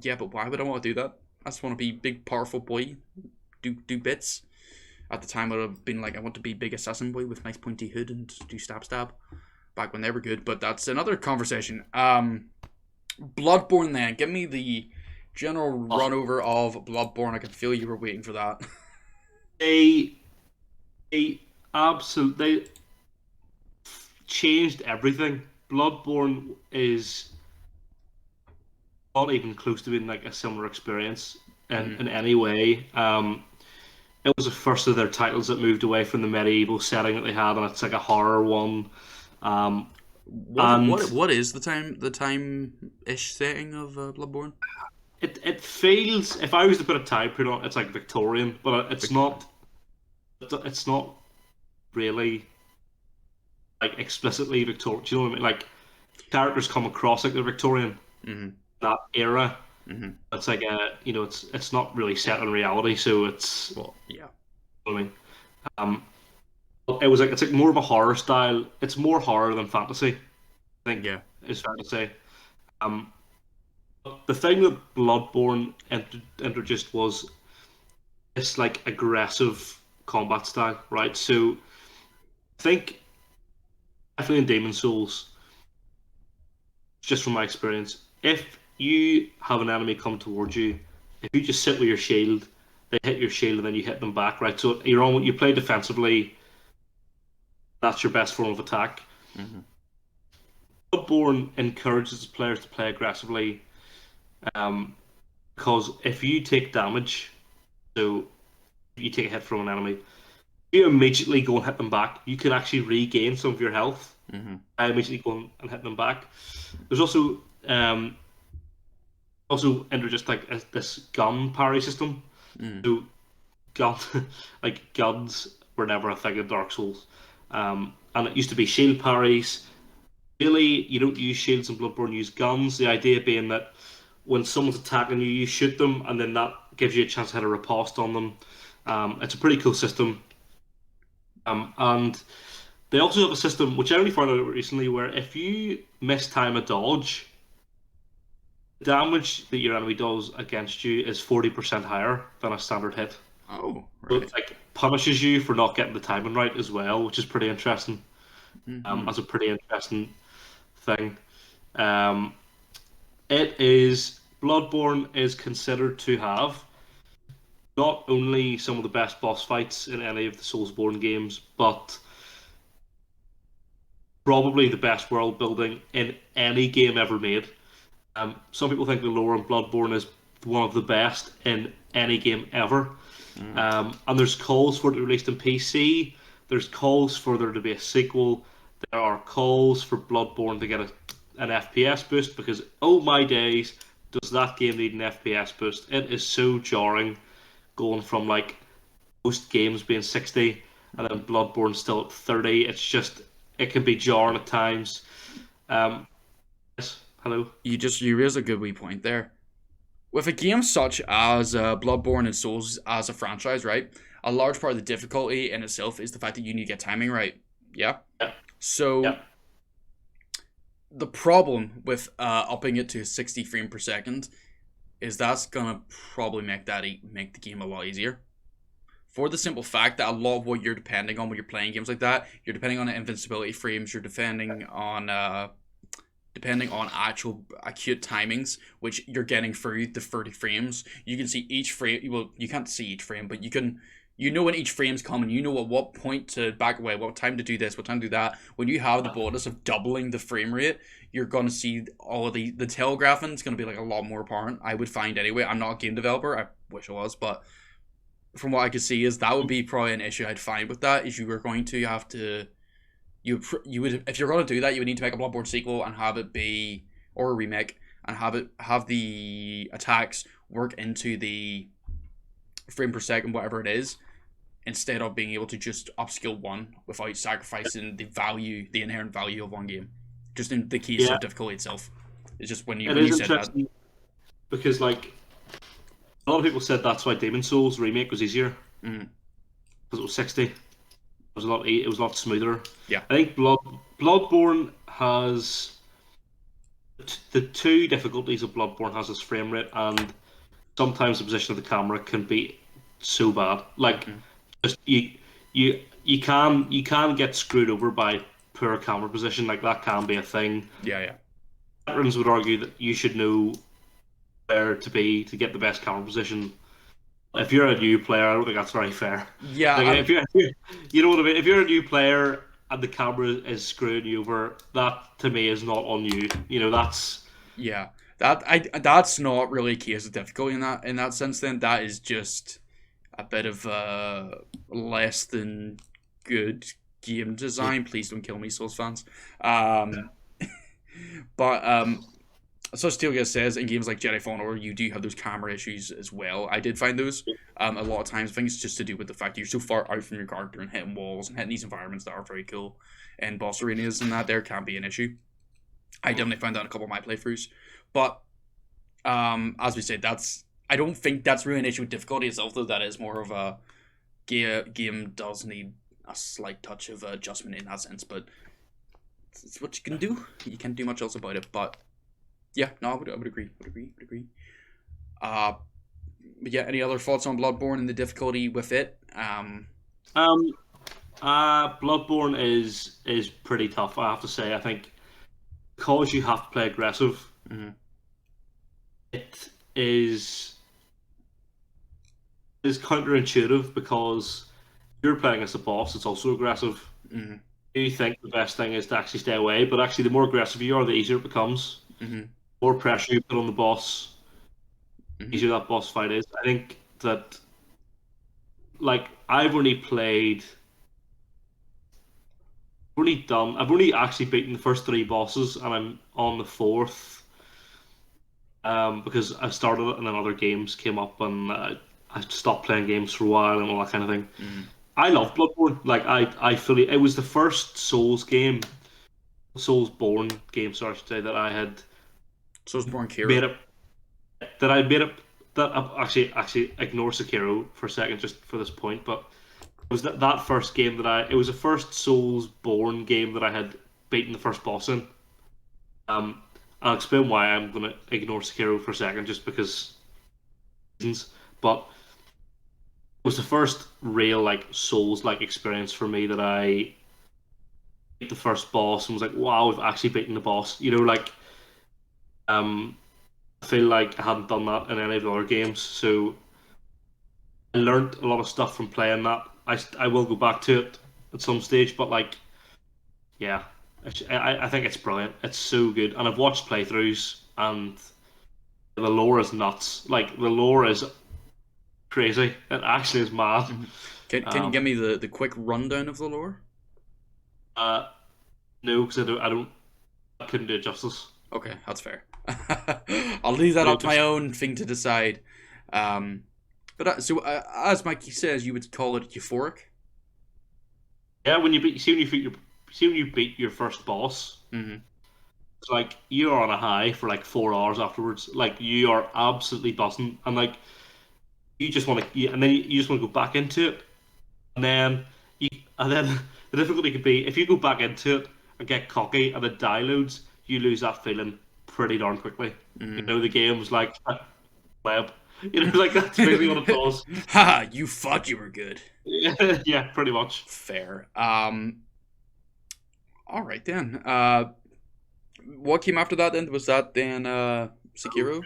yeah, but why would I want to do that? I just want to be big, powerful boy, do bits. At the time, I would have been like, I want to be big assassin boy with nice pointy hood and do stab. Back when they were good, but that's another conversation. Bloodborne then. Give me the general run over of Bloodborne. I can feel you were waiting for that. They absolutely changed everything. Bloodborne is not even close to being like a similar experience in any way. It was the first of their titles that moved away from the medieval setting that they had, and it's like a horror one. What is the time-ish setting of Bloodborne? It feels, if I was to put a time period on, it's like Victorian, but it's not really like explicitly Victorian. Do you know what I mean? Like characters come across like they're Victorian, that era. It's like it's not really set in reality, so it's yeah. You know what I mean, it's like more of a horror style. It's more horror than fantasy, I think. Yeah, it's fair to say. The thing that Bloodborne introduced was this like aggressive combat style, right? So I think definitely in Demon Souls, just from my experience, if you have an enemy come towards you, if you just sit with your shield, they hit your shield and then you hit them back, right? So you play defensively That's your best form of attack. Mm-hmm. Bloodborne encourages players to play aggressively, because if you take damage, so if you take a hit from an enemy, you immediately go and hit them back. You can actually regain some of your health Mm-hmm. by immediately going and hitting them back. There's also introduced like this gun parry system. Mm-hmm. So gun like guns were never a thing in Dark Souls, and it used to be shield parries. Really, you don't use shields in Bloodborne, you use guns. The idea being that when someone's attacking you, you shoot them, and then that gives you a chance to hit a riposte on them. It's a pretty cool system. And they also have a system, which I only found out recently, where if you mistime a dodge, the damage that your enemy does against you is 40% higher than a standard hit. Oh, So right. it like punishes you for not getting the timing right as well, which is pretty interesting. Mm-hmm. That's a pretty interesting thing. Bloodborne is considered to have not only some of the best boss fights in any of the Souls-borne games, but probably the best world building in any game ever made. Some people think the lore in Bloodborne is one of the best in any game ever. And there's calls for it to be released on PC. There's calls for there to be a sequel. There are calls for Bloodborne to get an FPS boost because, oh my days, does that game need an FPS boost? It is so jarring going from like most games being 60 and then Bloodborne still at 30. It's just, it can be jarring at times. Yes, hello. You raised a good wee point there. With a game such as Bloodborne and Souls as a franchise, right? A large part of the difficulty in itself is the fact that you need to get timing right. Yeah. Yeah. So Yeah. the problem with upping it to 60 frame per second is that's gonna probably make the game a lot easier. For the simple fact that a lot of what you're depending on when you're playing games like that, you're depending on invincibility frames, you're depending on actual acute timings, which you're getting through the 30 frames. You can see each frame. Well, you can't see each frame, but you know when each frame's coming. You know at what point to back away, what time to do this, what time to do that. When you have the bonus of doubling the frame rate, you're gonna see all of the telegraphing is gonna be like a lot more apparent. I would find anyway. I'm not a game developer. I wish I was, but from what I could see, is that would be probably an issue I'd find with that. Is you were going to have to you would if you're going to do that, you would need to make a Bloodborne sequel and have it be, or a remake, and have the attacks work into the frame per second, whatever it is, instead of being able to just upskill one without sacrificing the inherent value of one game. Just in the keys of difficulty itself. It's just when you said that. Because like a lot of people said that's why Demon Souls remake was easier because it was 60. It was a lot smoother. Yeah. I think Bloodborne has the two difficulties of Bloodborne has its frame rate, and sometimes the position of the camera can be so bad. Like just you can get screwed over by poor camera position. Like that can be a thing. Yeah. Veterans would argue that you should know where to be to get the best camera position. If you're a new player, I don't think that's very fair. Yeah. Like, if you're, you know what I mean? If you're a new player and the camera is screwing you over, that to me is not on you. You know, that's that's not really a case of difficulty in that sense. Then that is just a bit of less than good game design. Please don't kill me, Souls fans. But such Teal'c says, in games like Jedi Fallen Order, you do have those camera issues as well. I did find those a lot of times. I think it's just to do with the fact you're so far out from your character and hitting walls and hitting these environments that are very cool. And boss arenas and that there can be an issue. I definitely found that in a couple of my playthroughs. But as we said, I don't think that's really an issue with difficulty itself, though. That is more of a game does need a slight touch of adjustment in that sense. But it's what you can do. You can't do much else about it. But yeah, no, I would agree. But yeah, any other thoughts on Bloodborne and the difficulty with it? Bloodborne is pretty tough, I have to say. I think because you have to play aggressive, it is counterintuitive because you're playing as a boss. It's also aggressive. You think the best thing is to actually stay away, but actually, the more aggressive you are, the easier it becomes. Mm-hmm. More pressure you put on the boss, Mm-hmm. easier that boss fight is. I think that, like, I've only actually beaten the first three bosses, and I'm on the fourth. Because I started it and then other games came up, and I stopped playing games for a while and all that kind of thing. Mm-hmm. I love Bloodborne. Like I fully. It was the first Souls-borne game, sorry, I should say, that I had Soulsborne made Kira. it. That I made it. That actually ignore Sekiro for a second, just for this point. But it was that first game that It was the first Souls-borne game that I had beaten the first boss in. Um, I'll explain why I'm gonna ignore Sekiro for a second, just because reasons. But it was the first real like Souls like experience for me that I beat the first boss and was like, wow, I've actually beaten the boss. Like um, I feel like I hadn't done that in any of the other games, so I learned a lot of stuff from playing that. I will go back to it at some stage, but like, yeah, I think it's brilliant. It's so good, and I've watched playthroughs, and the lore is nuts. Like the lore is crazy. It actually is mad. Mm-hmm. Can you Um, give me the quick rundown of the lore? uh, no, because I couldn't do it justice. Okay, that's fair. I'll leave that Couldn't up do to it my justice. own thing to decide. As Mikey says, you would call it euphoric. Yeah, when you beat your first boss, Mm-hmm. it's like you're on a high for like 4 hours afterwards. Like you are absolutely buzzing, and like you just want to, and then you just want to go back into it, and then you, and then the difficulty could be if you go back into it and get cocky and it die loads, you lose that feeling pretty darn quickly. Mm-hmm. The game's like web. Like that's basically what it does. Haha, you thought you were good. Yeah, pretty much. Fair. All right then. What came after that then? Was that then Sekiro?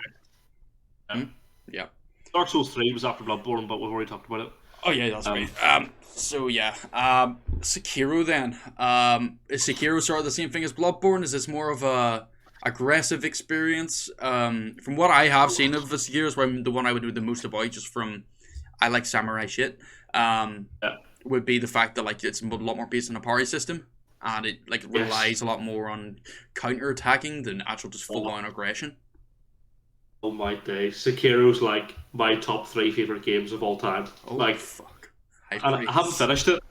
Yeah. Hmm? Yeah. Dark Souls 3 was after Bloodborne, but we've already talked about it. Oh yeah, that's Um, right. So yeah. Sekiro then. Is Sekiro sort of the same thing as Bloodborne? Is this more of a aggressive experience? From what I have seen of the Sekiro, is the one I would do the most about, just from I like samurai shit. yeah. Would be the fact that like it's a lot more based on a parry system, and it like Yes. relies a lot more on counter attacking than actual just full on aggression. Oh my days. Sekiro's like my top three favorite games of all time. Oh Like, fuck, high and I haven't praise. finished it.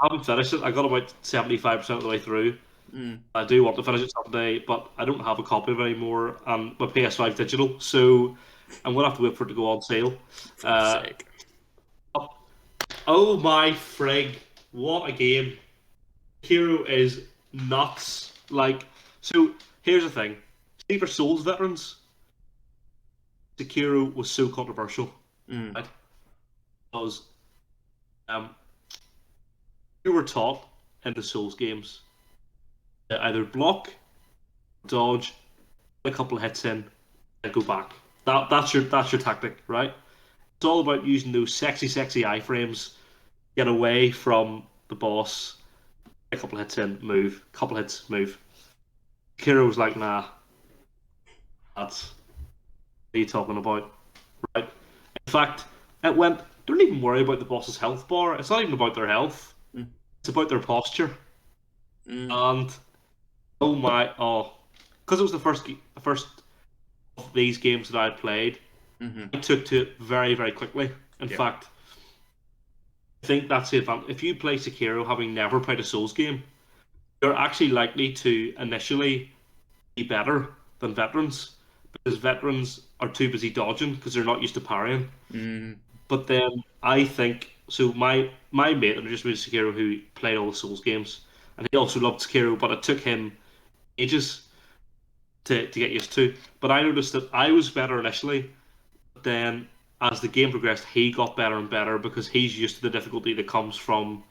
I haven't finished it. I got about 75% of the way through. Mm. I do want to finish it someday, but I don't have a copy of it anymore, and my PS5 digital, so I'm gonna have to wait for it to go on sale. Fuck's Uh, sake. oh my frig! What a game! Hero is nuts. Like, so here's the thing. See, for Souls veterans, Sekiro was so controversial, Mm. right? Because um, you were taught in the Souls games to either block, dodge, a couple of hits in, and go back. That's your tactic, right? It's all about using those sexy iframes, get away from the boss, a couple of hits in, move, couple of hits, move. Kiro was like, nah, that's what are you talking about, right? In fact, it went, don't even worry about the boss's health bar. It's not even about their health. Mm. It's about their posture. Mm. And oh, because it was the first of these games that I had played, Mm-hmm. I took to it very, very quickly. In Yeah. fact, I think that's the advantage. If you play Sekiro having never played a Souls game, you're actually likely to initially be better than veterans because veterans are too busy dodging because they're not used to parrying. Mm. But then I think so. My mate introduced me to Sekiro, who played all the Souls games, and he also loved Sekiro, but it took him ages to get used to. But I noticed that I was better initially, but then as the game progressed, he got better and better because he's used to the difficulty that comes from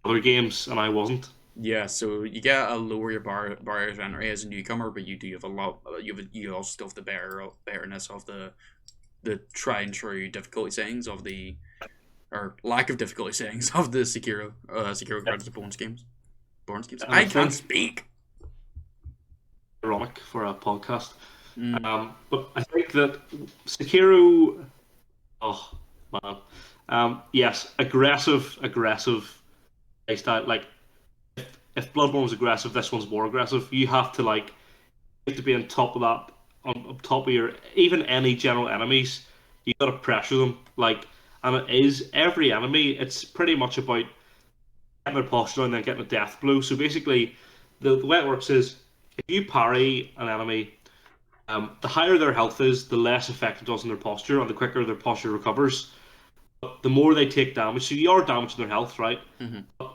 other games, and I wasn't. Yeah, so you get a lower your barriers of entry as a newcomer, but you do have a lot. You also still have the betterness of the try and true difficulty settings of the or lack of difficulty settings of the Sekiro Credits Bones games. Barnes keeps. And I can't speak. Ironic for a podcast. But I think that Sekiro. Oh man. Yes, aggressive playstyle. Like if Bloodborne was aggressive, this one's more aggressive. You have to be on top of that, on top of your even any general enemies. You got to pressure them. And it is every enemy. It's pretty much about getting their posture and then getting a death blow. So basically, the way it works is if you parry an enemy, the higher their health is, the less effect it does on their posture, and the quicker their posture recovers. But the more they take damage, so you are damaging their health, right? Mm-hmm. But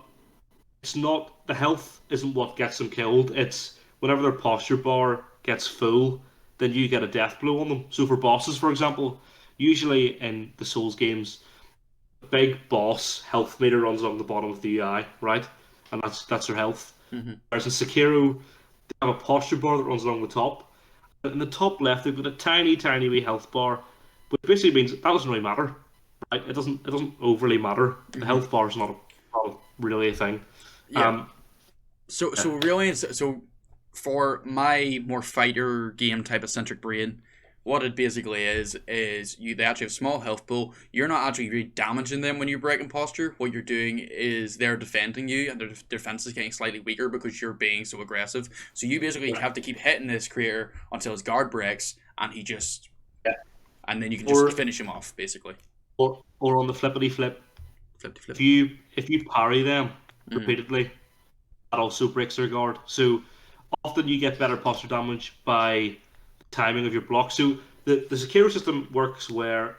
it's not, the health isn't what gets them killed. It's whenever their posture bar gets full, then you get a death blow on them. So for bosses, for example, usually in the Souls games, the big boss health meter runs along the bottom of the UI, right? And that's their health. Mm-hmm. Whereas in Sekiro, they have a posture bar that runs along the top. But in the top left, they've got a tiny, tiny wee health bar, which basically means that doesn't really matter, right? It doesn't overly matter. The health bar is not really a thing. Yeah. So for my more fighter game type of centric brain, what it basically is they actually have small health pool. You're not actually really damaging them when you're breaking posture. What you're doing is they're defending you, and their defense is getting slightly weaker because you're being so aggressive. So you basically have to keep hitting this creator until his guard breaks, and he just and then you can just finish him off basically. Or on the flippity flip, if you parry them repeatedly, that also breaks their guard. So often you get better posture damage by timing of your block. So the Sekiro system works where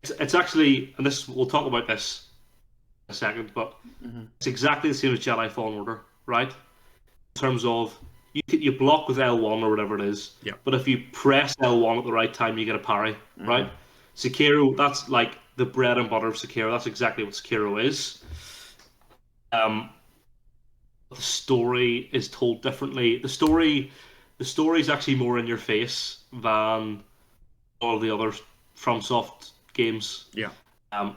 it's actually, and we'll talk about this in a second, but it's exactly the same as Jedi Fallen Order, right? In terms of you block with L1 or whatever it is, but if you press L1 at the right time, you get a parry, right? Sekiro, that's like the bread and butter of Sekiro. That's exactly what Sekiro is. The story is told differently. The story is actually more in your face than all the other FromSoft games. Yeah.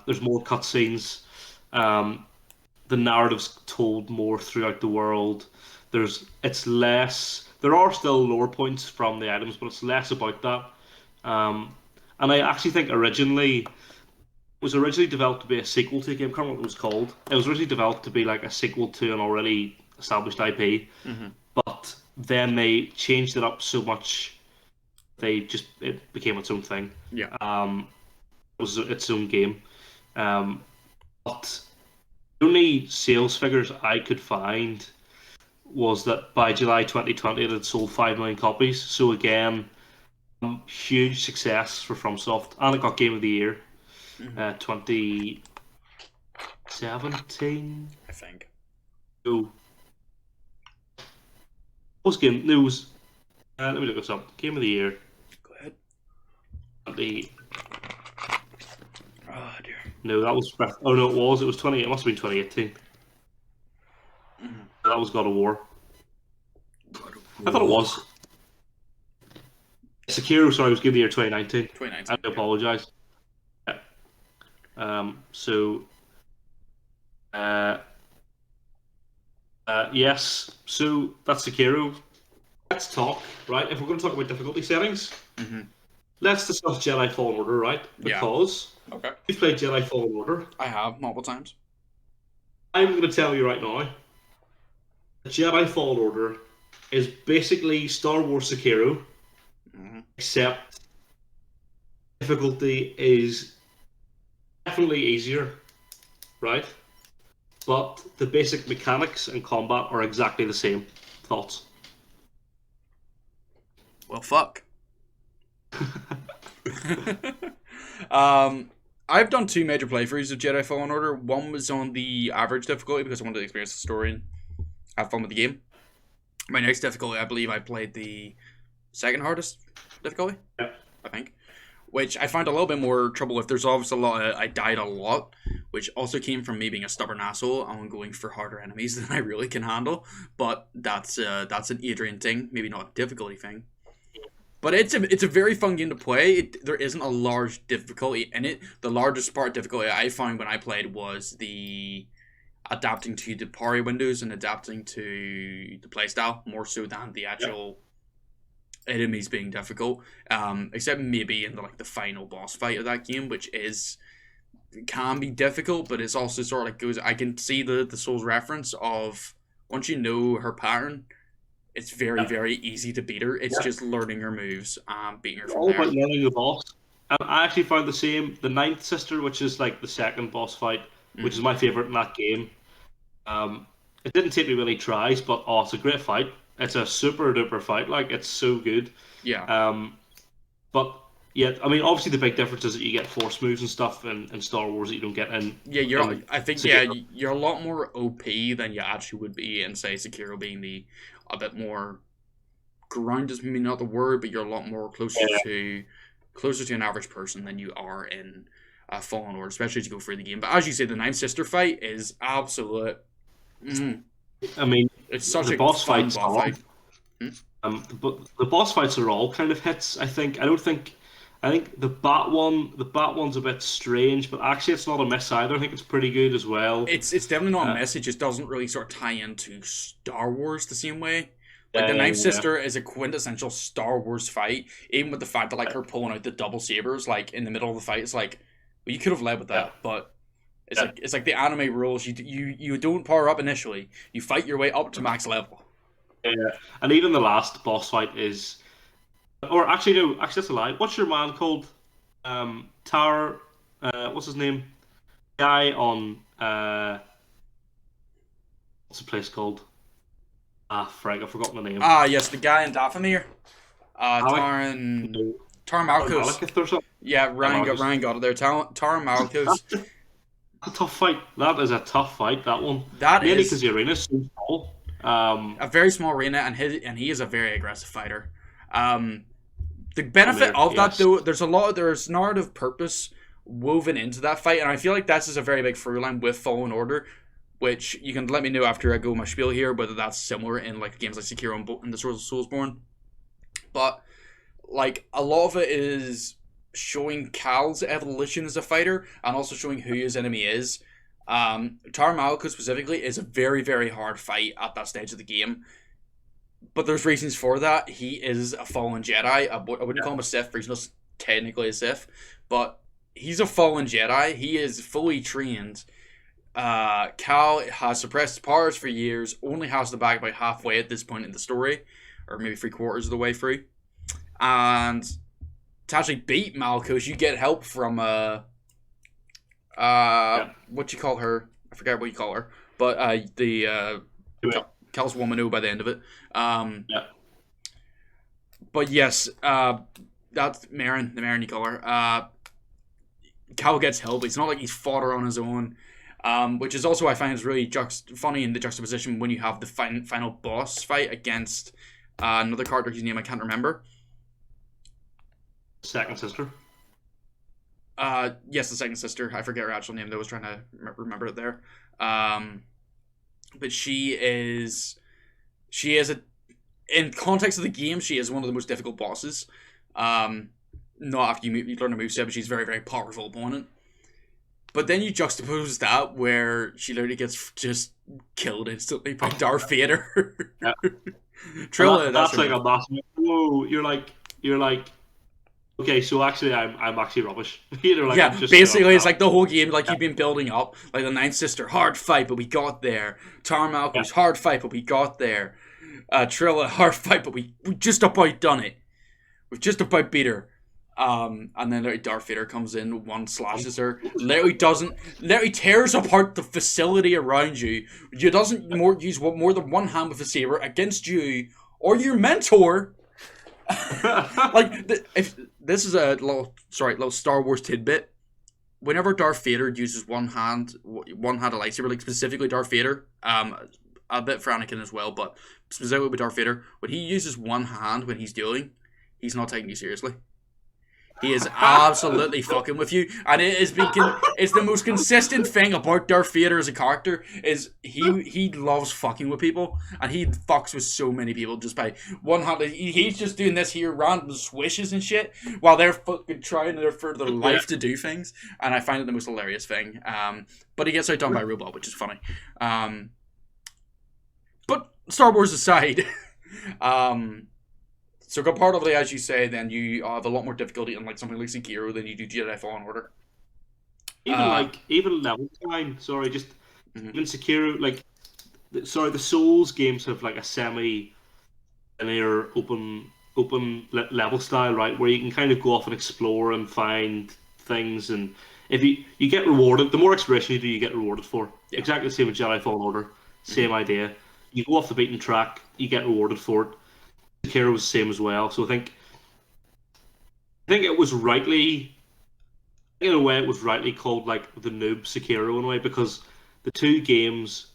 There's more cutscenes. The narrative's told more throughout the world. It's less. There are still lore points from the items, but it's less about that. And I actually think it was originally developed to be a sequel to a game. I can't remember what it was called. It was originally developed to be like a sequel to an already established IP, but then they changed it up so much it became its own thing. Yeah. It was its own game. But the only sales figures I could find was that by July 2020 it had sold 5 million copies. So again, huge success for FromSoft, and it got Game of the Year 2017, I think. So post game news. Let me look this up. Game of the Year. Go ahead. Oh dear. No, that was. Oh no, it was. It was 20. It must have been 2018. That was God of War. I thought it was. Sekiro, sorry, was Game of the Year 2019. 2019. I apologise. Yeah. Yes. So that's Sekiro. Let's talk, right? If we're going to talk about difficulty settings, let's discuss Jedi Fallen Order, right? Because you've played Jedi Fallen Order. I have multiple times. I'm going to tell you right now, Jedi Fallen Order is basically Star Wars Sekiro, except difficulty is definitely easier, right? But the basic mechanics and combat are exactly the same. Thoughts? Well, fuck. I've done 2 major playthroughs of Jedi Fallen Order. One was on the average difficulty because I wanted to experience the story and have fun with the game. My next difficulty, I believe I played the second hardest difficulty, I think, which I found a little bit more trouble with. There's obviously I died a lot, which also came from me being a stubborn asshole and going for harder enemies than I really can handle. But that's an Adrian thing, maybe not a difficulty thing. But it's a very fun game to play. There isn't a large difficulty in it. The largest part of difficulty I found when I played was the adapting to the parry windows and adapting to the playstyle more so than the actual enemies being difficult. Except maybe in the final boss fight of that game, which can be difficult, but it's also sort of like goes. I can see the Souls reference of once you know her pattern, it's very very easy to beat her. It's just learning her moves and beating her from all there. about learning the boss. And I actually found the same. The Ninth Sister, which is like the second boss fight, which is my favorite in that game. It didn't take me really tries, but it's a great fight. It's a super duper fight. Like, it's so good. Yeah. But yeah, I mean, obviously the big difference is that you get force moves and stuff in Star Wars that you don't get in. Yeah, I think you're a lot more OP than you actually would be in, say, Sekiro being a bit more ground is maybe not the word, but you're a lot more closer to an average person than you are in Fallen Order, especially as you go through the game. But as you say, the Ninth Sister fight is absolute. I mean, it's such the a boss fun fights boss fight. But the boss fights are all kind of hits. I think the bat one's a bit strange, but actually it's not a miss either. I think it's pretty good as well. It's definitely not a miss. It just doesn't really sort of tie into Star Wars the same way. Like, the Ninth Sister is a quintessential Star Wars fight, even with the fact that, like, her pulling out the double sabers, like, in the middle of the fight. It's like, well, you could have led with that, but it's like the anime rules. You don't power up initially. You fight your way up to max level. Yeah, and even the last boss fight is, or actually no, that's a lie. What's your man called? Tar, what's his name? Guy on what's the place called? Frank, I've forgotten the name. Yes, the guy in Dathomir. Taran Malkos. Yeah, Ryan got it there. Taran Malkos. A tough fight. That is a tough fight, that one. Mainly because the arena's so small. A very small arena, and he is a very aggressive fighter. The benefit of that, though, there's narrative purpose woven into that fight, and I feel like that's just a very big through line with Fallen Order, which you can let me know after I go my spiel here, whether that's similar in like games like Sekiro and the Souls-borne. But like a lot of it is showing Cal's evolution as a fighter and also showing who his enemy is. Tar Malko specifically is a very, very hard fight at that stage of the game. But there's reasons for that. He is a fallen Jedi. I wouldn't call him a Sith, but he's not technically a Sith. But he's a fallen Jedi. He is fully trained. Cal has suppressed powers for years, only has the bag about halfway at this point in the story, or maybe 3/4 of the way through. And to actually beat Malkos, you get help from what you call her? I forget what you call her, but Cal's woman by the end of it. But yes, that's Marin, the Marin you call her. Cal gets help. It's not like he's fought her on his own. Which is also I find is really funny in the juxtaposition when you have the final boss fight against another character whose name I can't remember. Second sister. Yes, the second sister. I forget her actual name. I was trying to remember it there. But she is in context of the game, she is one of the most difficult bosses. Not after you learn a moveset, but she's a very, very powerful opponent. But then you juxtapose that where she literally gets just killed instantly by Darth Vader. Trilla, that's like a massive. Whoa! You're like. Okay, so actually, I'm actually rubbish. Basically, it's like the whole game, like you've been building up, like the Ninth Sister, hard fight, but we got there. Tar Malkos, hard fight, but we got there. Trilla, hard fight, but we just about done it. We've just about beat her. And then literally Darth Vader comes in, one slashes her, literally tears apart the facility around you. You doesn't use more than one hand with a saber against you or your mentor. If this is a little Star Wars tidbit. Whenever Darth Vader uses one hand a lightsaber, like specifically Darth Vader, a bit for Anakin as well, but specifically with Darth Vader, when he uses one hand when he's dueling, he's not taking you seriously. He is absolutely fucking with you, and it's the most consistent thing about Darth Vader as a character is he loves fucking with people, and he fucks with so many people just by one hand. He's just doing this here random swishes and shit while they're fucking trying for their life to do things, and I find it the most hilarious thing. But he gets outdone by a robot, which is funny. But Star Wars aside, so comparatively, as you say, then you have a lot more difficulty in like something like Sekiro than you do Jedi Fallen Order. Even level design. Sorry, just even Sekiro. The Souls games have like a semi-linear open level style, right, where you can kind of go off and explore and find things, and if you get rewarded, the more exploration you do, you get rewarded for. Yeah. Exactly the same with Jedi Fallen Order. Same idea. You go off the beaten track, you get rewarded for it. Sekiro was the same as well. So I think it was rightly, in a way, it was rightly called like the noob Sekiro in a way, because the two games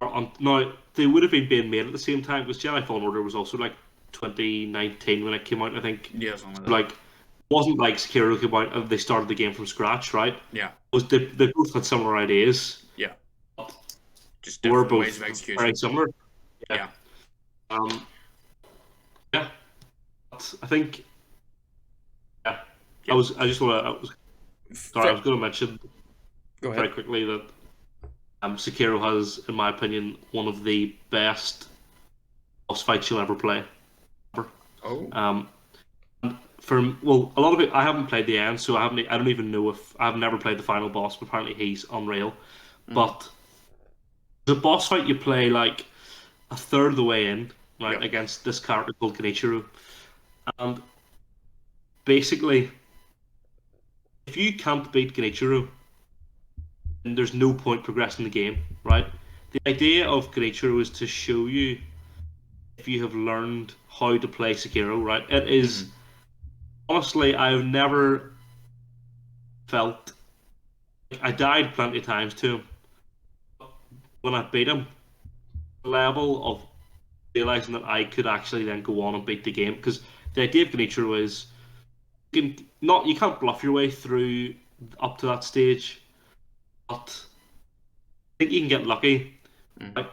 are now they would have been being made at the same time, because Jedi Fallen Order was also like 2019 when it came out, I think. Yeah, something like that. It wasn't like Sekiro came out and they started the game from scratch, right? Yeah. They both had similar ideas. Yeah. Just different different ways of execution. Very similar. Yeah. Yeah, I think. Yeah, yeah. I was going to mention very quickly that Sekiro has, in my opinion, one of the best boss fights you'll ever play. Oh. A lot of it, I haven't played the end, so I don't even know if I've never played the final boss. But apparently, he's unreal. But the boss fight you play like a third of the way in. Right, against this character called Genichiro. And basically, if you can't beat Genichiro, then there's no point progressing the game, right? The idea of Genichiro is to show you if you have learned how to play Sekiro, right? It is, honestly, I've never felt, I died plenty of times to him. When I beat him, the level of realizing that I could actually then go on and beat the game, because the idea of Genichiro is you can't bluff your way through up to that stage, but I think you can get lucky. Like,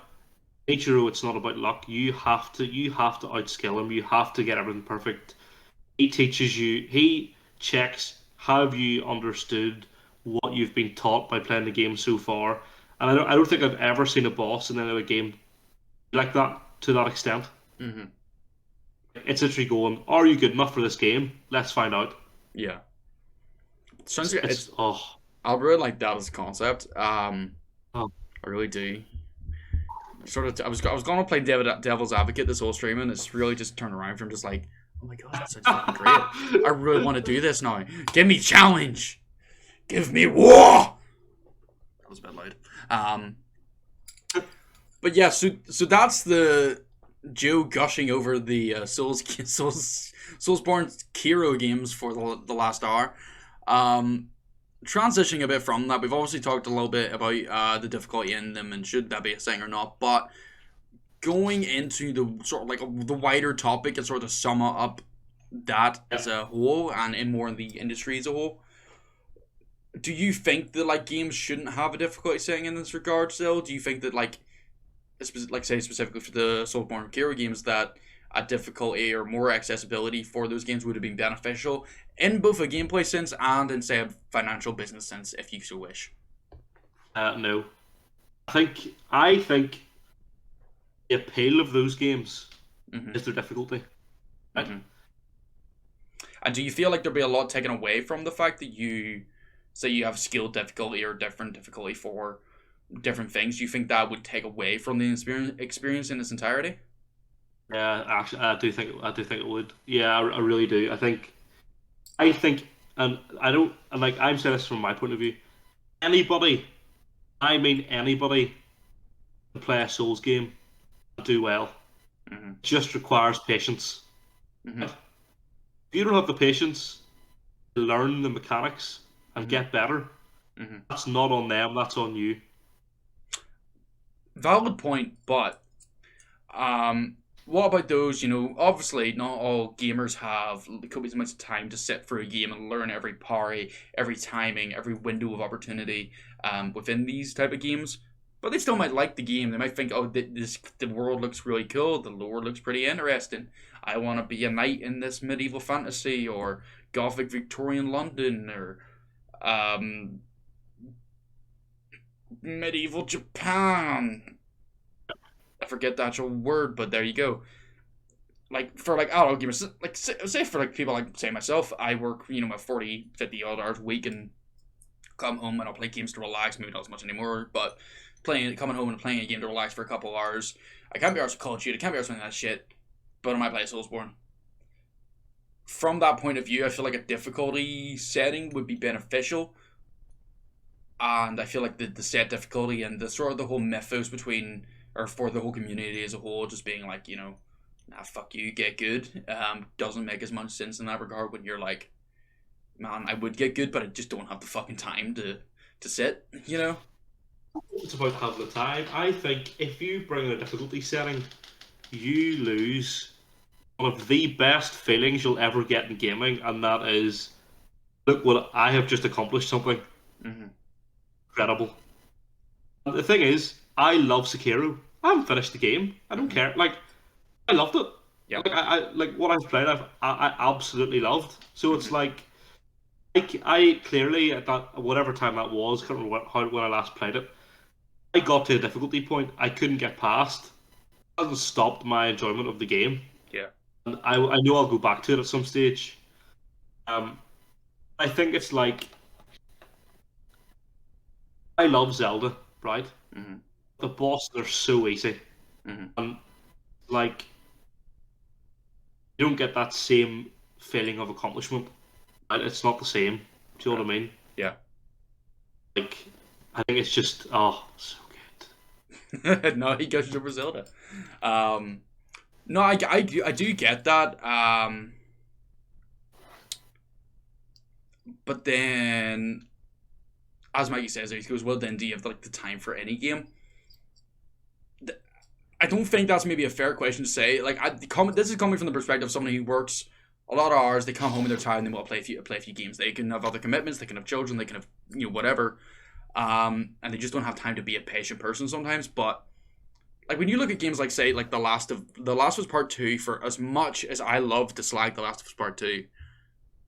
Genichiro, it's not about luck. You have to outskill him. You have to get everything perfect. He teaches you. He checks, have you understood what you've been taught by playing the game so far? And I don't think I've ever seen a boss in another game like that, to that extent. It's literally going, are you good enough for this game? Let's find out. Yeah. I really like that as a concept. I really do. I was gonna play Devil's Advocate this whole stream, and it's really just turned around from just like, oh my god, that sounds fucking great. I really want to do this now. Give me challenge. Give me war. That was a bit loud. But yeah, so that's the Joe gushing over the Souls-borne Kiro games for the last hour. Transitioning a bit from that, we've obviously talked a little bit about the difficulty in them and should that be a thing or not, but going into the sort of like the wider topic and sort of sum up that as a whole and in more in the industry as a whole, do you think that like games shouldn't have a difficulty setting in this regard still? Do you think that like say specifically for the Souls-borne Kiro games that a difficulty or more accessibility for those games would have been beneficial in both a gameplay sense and in say a financial business sense, if you so wish? No. I think the appeal of those games is their difficulty. Right? And do you feel like there'd be a lot taken away from the fact that you say you have skill difficulty or different difficulty for different things? Do you think that would take away from the experience in its entirety? Yeah, actually, I do think it would. Yeah, I really do. I think, and I don't, and like I'm saying this from my point of view. Anybody can play a Souls game and do well. It just requires patience. If you don't have the patience to learn the mechanics and get better, that's not on them. That's on you. Valid point, but what about those, obviously not all gamers have copious amounts of time to sit through a game and learn every parry, every timing, every window of opportunity within these type of games. But they still might like the game. They might think, oh, the world looks really cool. The lore looks pretty interesting. I want to be a knight in this medieval fantasy or Gothic Victorian London or medieval Japan. I forget the actual word, but there you go. Like for like adult gamers, like say for like people like say myself, I work my 40, 50 odd hours a week and come home and I'll play games to relax. Maybe not as much anymore, but coming home and playing a game to relax for a couple hours. I can't be arsed with Call of Duty. I can't be arsed with that shit. But I might play Souls-borne. From that point of view, I feel like a difficulty setting would be beneficial. And I feel like the set difficulty and the sort of the whole mythos between, or for the whole community as a whole, just being like, nah, fuck you, get good, doesn't make as much sense in that regard when you're like, man, I would get good, but I just don't have the fucking time to sit, It's about having the time. I think if you bring in a difficulty setting, you lose one of the best feelings you'll ever get in gaming, and that is, look what I have just accomplished, something incredible. And the thing is, I love Sekiro. I haven't finished the game. I don't care. Like, I loved it. Yeah. Like I like what I've played. I absolutely loved. So it's like I clearly at that whatever time that was, can't remember when I last played it. I got to a difficulty point I couldn't get past. It hasn't stopped my enjoyment of the game. Yeah. And I know I'll go back to it at some stage. I think it's like I love Zelda, right? Mm-hmm. The bosses are so easy, and like you don't get that same feeling of accomplishment. It's not the same. Do you know what I mean? Yeah. Like I think it's just so good. No, he goes to Zelda. No, I do get that. But then, as Mikey says, he goes, well, then do you have like the time for any game? I don't think that's maybe a fair question to say. Like, this is coming from the perspective of somebody who works a lot of hours. They come home and they're tired and they want to play a few games. They can have other commitments. They can have children. They can have whatever. And they just don't have time to be a patient person sometimes. But like when you look at games like say like The Last of Us Part 2, for as much as I love to slag The Last of Us Part 2,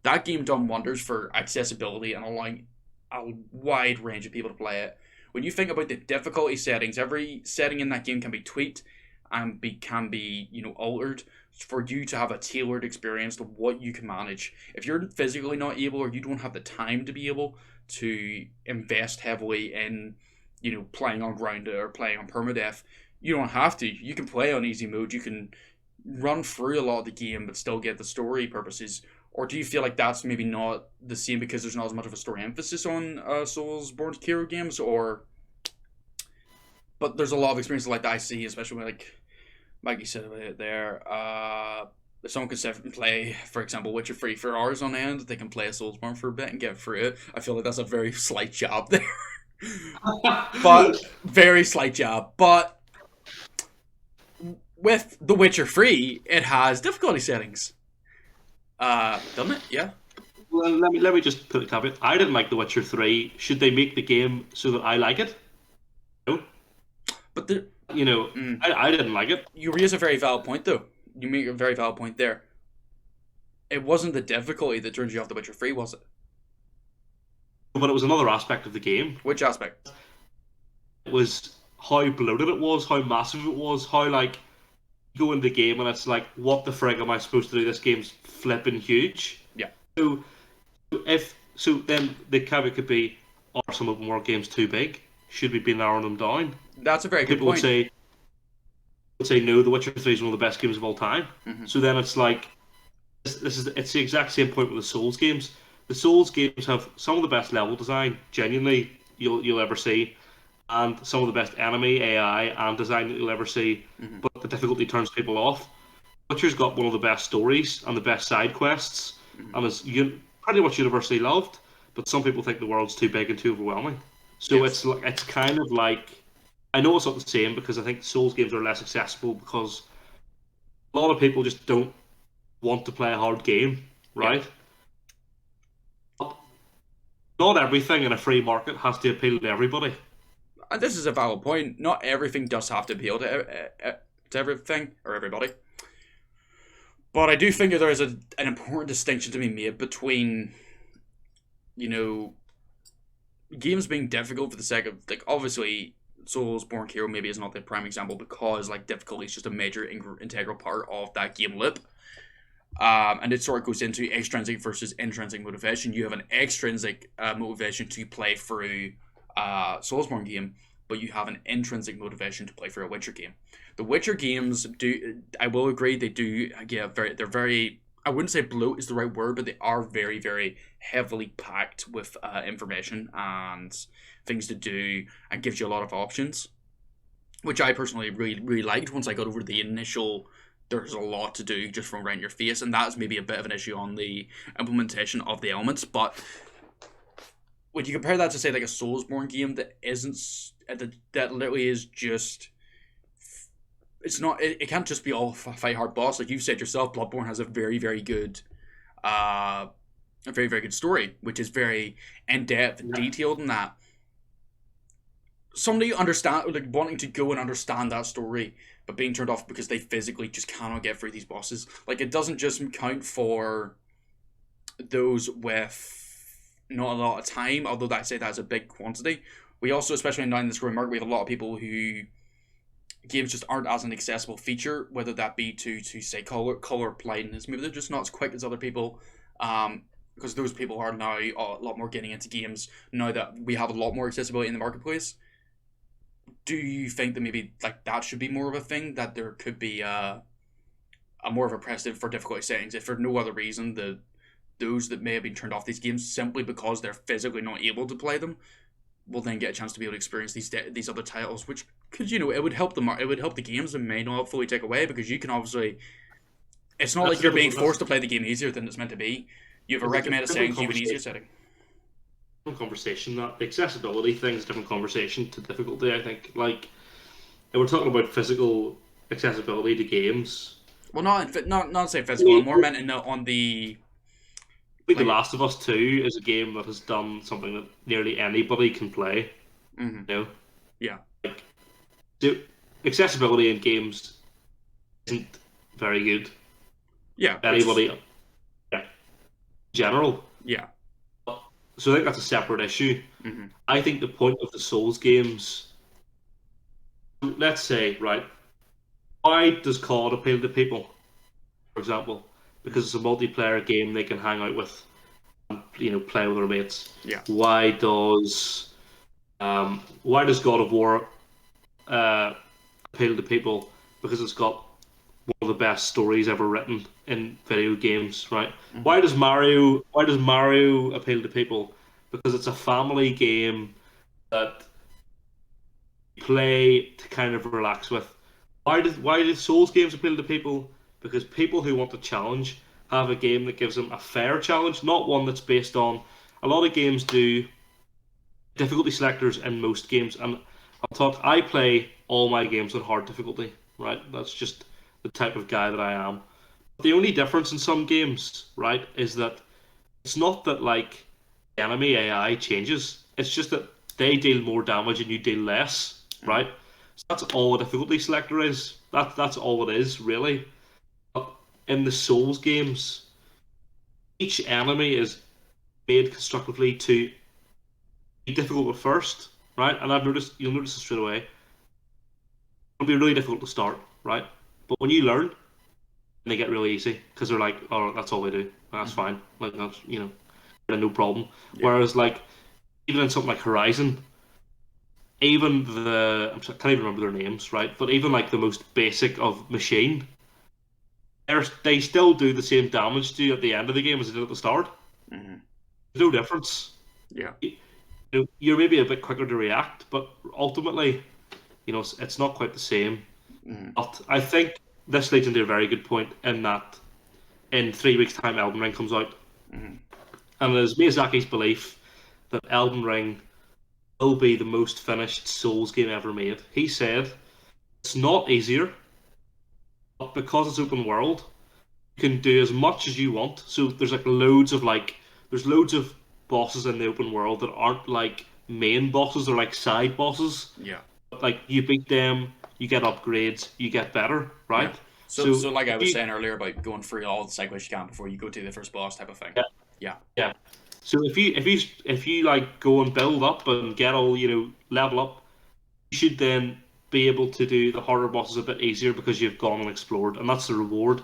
that game done wonders for accessibility and allowing a wide range of people to play it. When you think about the difficulty settings, every setting in that game can be tweaked and can be altered for you to have a tailored experience to what you can manage. If you're physically not able or you don't have the time to be able to invest heavily in playing on ground or playing on permadeath, you don't have to. You can play on easy mode. You can run through a lot of the game but still get the story purposes. Or do you feel like that's maybe not the same because there's not as much of a story emphasis on Souls-borne Sekiro games? But there's a lot of experiences like that I see, especially when, like Mikey said about it there. If someone can sit and play, for example, Witcher 3 for hours on end, they can play a Souls-borne for a bit and get through it. I feel like that's a very slight job there. But very slight job. But with The Witcher 3, it has difficulty settings. Doesn't it? Yeah. Well, let me just put a caveat. I didn't like The Witcher 3. Should they make the game so that I like it? No. But I didn't like it. You raise a very valid point, though. You make a very valid point there. It wasn't the difficulty that turned you off The Witcher 3, was it? But it was another aspect of the game. Which aspect? It was how bloated it was, how massive it was, how like you go into the game and it's like, what the frig am I supposed to do? This game's flipping huge. Yeah. So then the caveat could be, are some open world games too big? Should we be narrowing them down? That's a very good point. People would say no, The Witcher 3 is one of the best games of all time. Mm-hmm. So then it's like it's the exact same point with the Souls games. The Souls games have some of the best level design, genuinely, you'll ever see, and some of the best enemy AI and design that you'll ever see. Mm-hmm. But the difficulty turns people off. Witcher's got one of the best stories and the best side quests, and is pretty much universally loved. But some people think the world's too big and too overwhelming. So yes. It's kind of like, I know it's not the same because I think Souls games are less accessible because a lot of people just don't want to play a hard game, right? But not everything in a free market has to appeal to everybody. And this is a valid point. Not everything does have to appeal to everything or everybody. But I do think that there is an important distinction to be made between, games being difficult for the sake of, obviously, Souls-borne Hero maybe is not the prime example because, difficulty is just a major integral part of that game loop. And it sort of goes into extrinsic versus intrinsic motivation. You have an extrinsic motivation to play through Souls-borne game, but you have an intrinsic motivation to play through a Witcher game. The Witcher games I will agree, they do, they're very, I wouldn't say bloat is the right word, but they are very, very heavily packed with information and things to do, and gives you a lot of options, which I personally really, really liked once I got over the initial, there's a lot to do just from right in your face, and that is maybe a bit of an issue on the implementation of the elements, but when you compare that to, say, a Souls-borne game that isn't, that literally is just, it's not, it can't just be all fight hard boss. Like you've said yourself, Bloodborne has a very, very good, a very, very good story, which is very in-depth and detailed in that. Somebody wanting to go and understand that story, but being turned off because they physically just cannot get through these bosses. It doesn't just count for those with not a lot of time, although I'd say that's a big quantity. We also, especially now in this growing market, we have a lot of people who games just aren't as an accessible feature, whether that be to say color blindness. Maybe they're just not as quick as other people, because those people are now a lot more getting into games now that we have a lot more accessibility in the marketplace. Do you think that maybe that should be more of a thing, that there could be a more of a precedent for difficulty settings, if for no other reason those that may have been turned off these games simply because they're physically not able to play them will then get a chance to be able to experience these other titles, which could, it would help the games and may not fully take away, because you can obviously, it's not like you're being forced to play the game easier than it's meant to be. You have a recommended settings, you have an easier setting. Conversation, that the accessibility thing is a different conversation to difficulty, I think. And we're talking about physical accessibility to games. Well, not say physical, I'm more meant on the... I think The Last of Us 2 is a game that has done something that nearly anybody can play. Mm-hmm. Yeah. Accessibility in games isn't very good. Yeah. Anybody, in general. Yeah. So I think that's a separate issue. Mm-hmm. I think the point of the Souls games, let's say, right, why does COD appeal to people, for example? Because it's a multiplayer game they can hang out with and, play with their mates. Yeah. Why does God of War appeal to people? Because it's got one of the best stories ever written in video games, right? Mm-hmm. Why does Mario appeal to people? Because it's a family game that you play to kind of relax with. Why did Souls games appeal to people? Because people who want a challenge have a game that gives them a fair challenge, not one that's based on... A lot of games do difficulty selectors in most games, and I play all my games on hard difficulty, right? That's just the type of guy that I am. The only difference in some games, right, is that it's not that the enemy AI changes. It's just that they deal more damage and you deal less, right? So that's all a difficulty selector is. That's all it is, really. But in the Souls games, each enemy is made constructively to be difficult at first, right? And you'll notice it straight away. It'll be really difficult to start, right? But when you learn, they get really easy because they're like, oh, that's all they do. That's fine. That's no problem. Yeah. Whereas even in something like Horizon, even I can't even remember their names, right? But even the most basic of machine, they still do the same damage to you at the end of the game as they did at the start. Mm-hmm. There's no difference. Yeah. You're maybe a bit quicker to react, but ultimately, it's not quite the same. Mm-hmm. But I think this leads into a very good point in that in 3 weeks' time, Elden Ring comes out. Mm-hmm. And it is Miyazaki's belief that Elden Ring will be the most finished Souls game ever made. He said, it's not easier, but but because it's open world, you can do as much as you want. So there's loads of bosses in the open world that aren't like main bosses, they're like side bosses. Yeah. But like you beat them, you get upgrades, you get better, right? Yeah. So like I was saying earlier about going through all the side quests you can before you go to the first boss type of thing. Yeah. So if you like go and build up and get all, level up, you should then be able to do the harder bosses a bit easier because you've gone and explored, and that's the reward.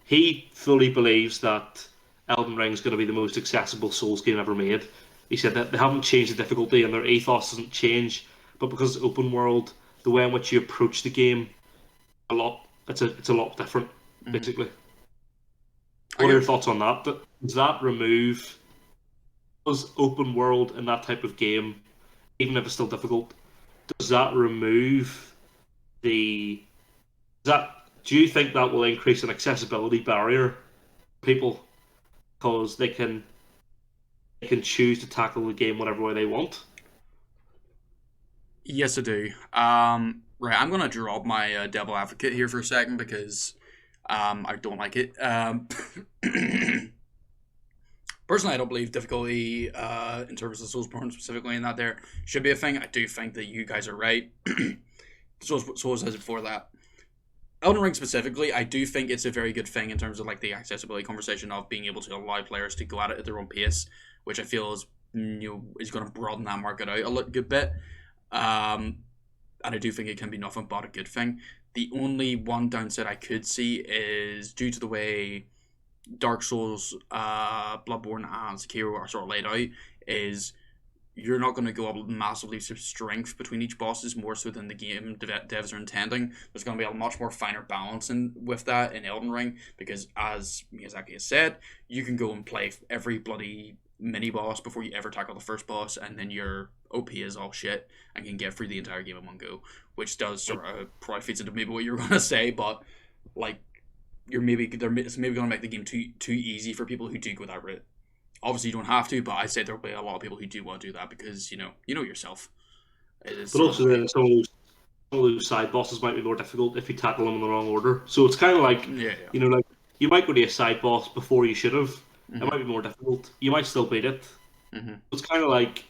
He fully believes that Elden Ring is going to be the most accessible Souls game ever made. He said that they haven't changed the difficulty and their ethos doesn't change, but because it's open world, the way in which you approach the game, it's a lot different, basically. What are your thoughts on that? Does that remove, does open world in that type of game, even if it's still difficult, does that remove do you think that will increase an accessibility barrier for people because they can choose to tackle the game whatever way they want? Yes, I do. Right, I'm gonna drop my devil advocate here for a second because I don't like it. Personally, I don't believe difficulty in terms of Souls-borne specifically in that there should be a thing. I do think that you guys are right. Souls has it for that. Elden Ring specifically, I do think it's a very good thing in terms of like the accessibility conversation of being able to allow players to go at it at their own pace, which I feel is is going to broaden that market out a good bit. And I do think it can be nothing but a good thing. The only one downside I could see is due to the way Dark Souls, Bloodborne, and Sekiro are sort of laid out, is you're not going to go up massive leaps of strength between each bosses more so than the game devs are intending. There's going to be a much more finer balance with that in Elden Ring because, as Miyazaki has said, you can go and play every bloody mini boss before you ever tackle the first boss, and then your OP is all shit and can get through the entire game in one go, which does sort of probably feeds into maybe what you were going to say, but like it's maybe going to make the game too easy for people who do go that route. Obviously, you don't have to, but I'd say there'll be a lot of people who do want to do that because you know yourself. But also, then some of those side bosses might be more difficult if you tackle them in the wrong order. So it's kind of like like you might go to a side boss before you should have. It might be more difficult. You might still beat it. It's kind of like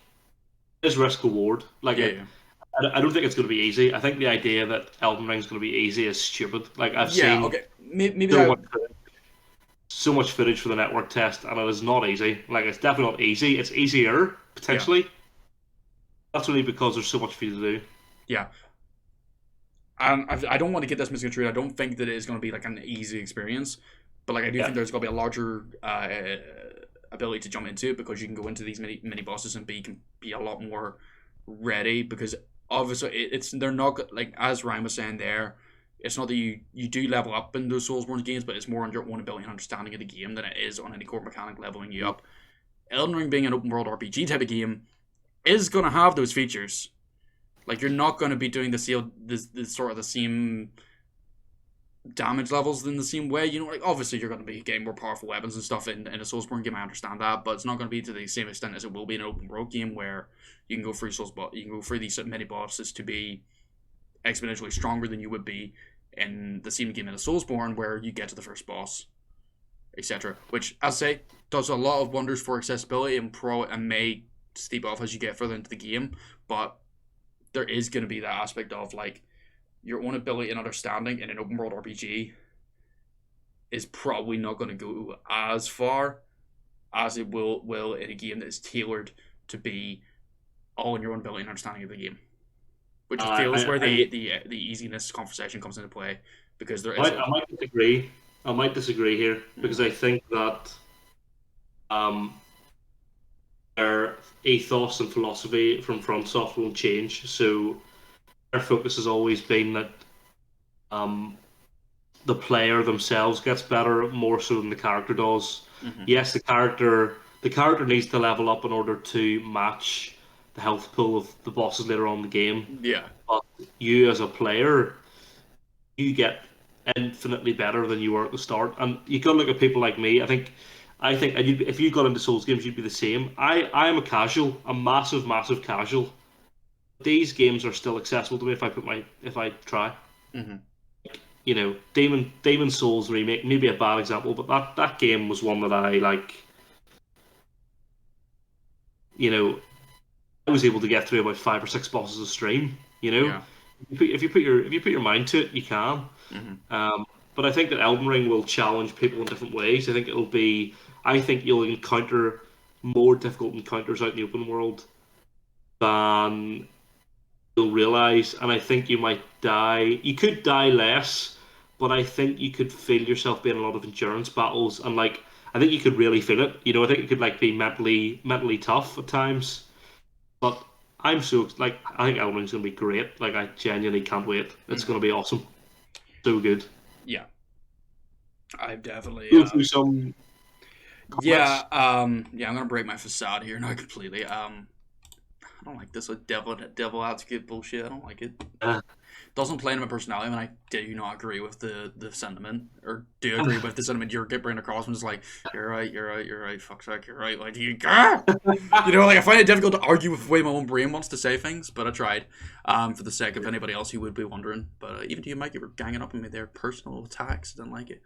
it's risk reward. Like I don't think it's going to be easy. I think the idea that Elden Ring is going to be easy is stupid. Like I've seen so much footage for the network test, and it is not easy. Like it's definitely not easy. It's easier potentially. That's only because there's so much for you to do. Yeah. I don't want to get this misconstrued. I don't think that it is going to be like an easy experience, but like I do think there's going to be a larger ability to jump into it because you can go into these mini bosses and be a lot more ready because obviously they're not like as Ryan was saying there. It's not that you do level up in those Souls-borne games, but it's more on your own ability and understanding of the game than it is on any core mechanic leveling you up. Elden Ring being an open world RPG type of game is going to have those features. Like you're not going to be doing the sort of the same damage levels in the same way. You know, like obviously you're going to be getting more powerful weapons and stuff in a Souls-borne game. I understand that, but it's not going to be to the same extent as it will be in an open world game where you can go through you can go through these mini bosses to be exponentially stronger than you would be in the same game in a Souls-borne where you get to the first boss, etc. Which, as I say, does a lot of wonders for accessibility and may steep off as you get further into the game, but there is going to be that aspect of like your own ability and understanding in an open world RPG is probably not going to go as far as it will in a game that is tailored to be all in your own ability and understanding of the game. Which feels where the easiness conversation comes into play because there is. I might disagree. I might disagree here because I think that their ethos and philosophy from FromSoft won't change. So their focus has always been that the player themselves gets better more so than the character does. Yes, the character needs to level up in order to match the health pool of the bosses later on in the game. Yeah. But you as a player, you get infinitely better than you were at the start. And you can look at people like me. I think if you got into Souls games, you'd be the same. I am a casual, a massive casual. These games are still accessible to me if I try. Demon Souls remake, maybe a bad example, but that game was one that I like. I was able to get through about 5 or 6 bosses a stream. Yeah. If you put your mind to it, you can. But I think that Elden Ring will challenge people in different ways. I think you'll encounter more difficult encounters out in the open world than you'll realize, and I think you might die. You could die less, but I think you could feel yourself being a lot of endurance battles, and I think you could really feel it. I think it could be mentally tough at times. But I think Elden Ring's gonna be great. I genuinely can't wait. It's gonna be awesome. So good. Yeah. I've definitely go through some comments. Yeah, I'm gonna break my facade here now completely. I don't like this devil advocate bullshit. I don't like it. Doesn't play into my personality, and I do not agree with the sentiment, or do agree with the sentiment you're bringing across. And it's like, you're right, fuck's sake, you're right. Like, I find it difficult to argue with the way my own brain wants to say things, but I tried, for the sake of anybody else who would be wondering. But even to you, Mike, you were ganging up on me there, personal attacks. I didn't like it.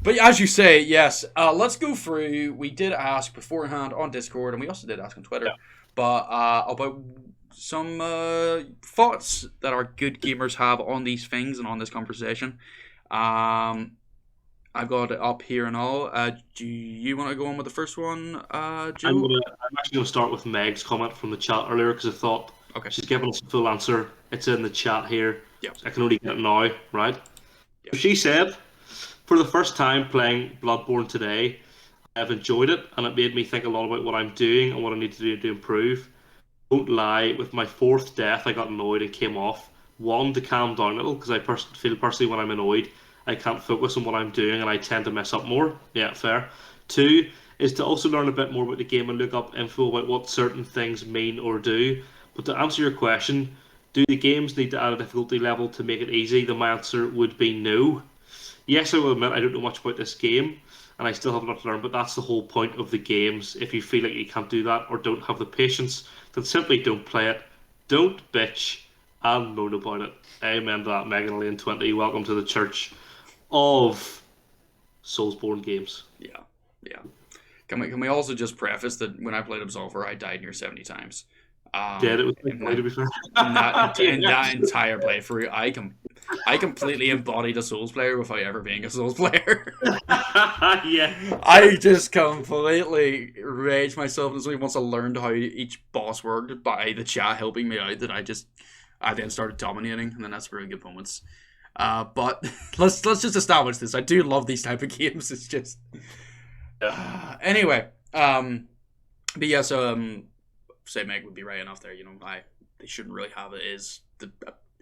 But as you say, yes, let's go through. We did ask beforehand on Discord, and we also did ask on Twitter, but about some thoughts that our good gamers have on these things and on this conversation. I've got it up here and all. Do you want to go on with the first one, Joe? I'm actually going to start with Meg's comment from the chat earlier, because I thought she's given us a full answer. It's in the chat here. Yep. I can only get it now, right? Yep. She said, for the first time playing Bloodborne today, I've enjoyed it, and it made me think a lot about what I'm doing and what I need to do to improve. Don't lie, with my 4th death, I got annoyed and came off. 1, to calm down a little, because I feel personally when I'm annoyed, I can't focus on what I'm doing and I tend to mess up more. Yeah, fair. 2, is to also learn a bit more about the game and look up info about what certain things mean or do. But to answer your question, do the games need to add a difficulty level to make it easy? Then my answer would be no. Yes, I will admit I don't know much about this game, and I still have a lot to learn, but that's the whole point of the games. If you feel like you can't do that or don't have the patience, then simply don't play it. Don't bitch and moan about it. Amen to that, Megan Lane 20. Welcome to the church of Souls-borne games. Yeah. Can we also just preface that when I played Absolver, I died near 70 times. It was funny, to be fair. In that entire playthrough, I completely embodied a Souls player without ever being a Souls player. Yeah. I just completely raged myself, and it's only once I learned how each boss worked by the chat helping me out that I then started dominating, and then that's really good moments. But let's just establish this. I do love these type of games. It's just anyway. But yeah, so say Meg would be right enough there. They shouldn't really have it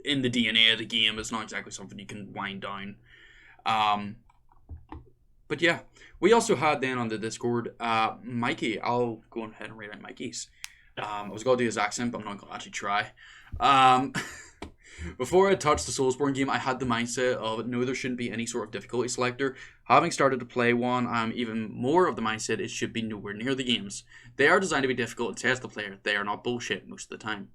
in the DNA of the game. It's not exactly something you can wind down. But yeah, we also had then on the Discord, Mikey. I'll go ahead and read out Mikey's. I was going to do his accent, but I'm not going to actually try. Before I touched the Soulsborne game, I had the mindset of no, there shouldn't be any sort of difficulty selector. Having started to play one, I'm even more of the mindset it should be nowhere near the games. They are designed to be difficult and test the player. They are not bullshit most of the time.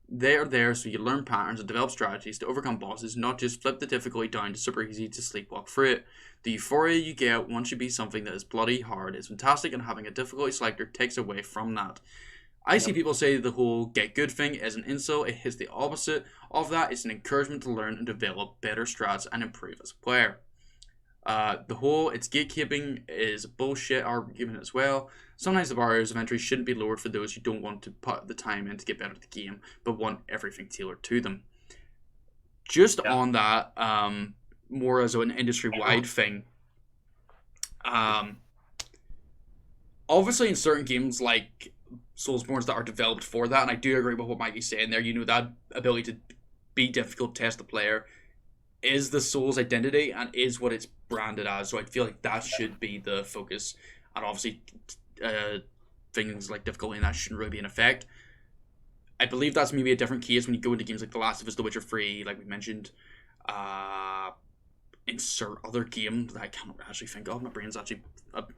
They are there so you learn patterns and develop strategies to overcome bosses, not just flip the difficulty down to super easy to sleepwalk through it. The euphoria you get once you beat something that is bloody hard is fantastic, and having a difficulty selector takes away from that. I see people say the whole get good thing is an insult. It is the opposite of that. It's an encouragement to learn and develop better strats and improve as a player. The whole it's gatekeeping is a bullshit argument as well. Sometimes the barriers of entry shouldn't be lowered for those who don't want to put the time in to get better at the game, but want everything tailored to them. Just on that, more as an industry-wide thing, obviously in certain games like Soulsborne that are developed for that, and I do agree with what Mikey's saying there, that ability to be difficult, test the player, is the Souls identity and is what it's branded as, so I feel like that should be the focus, and obviously things like difficulty and that shouldn't really be in effect. I believe that's maybe a different case when you go into games like The Last of Us, The Witcher 3, like we mentioned, insert other game that I can't actually think of, my brain's actually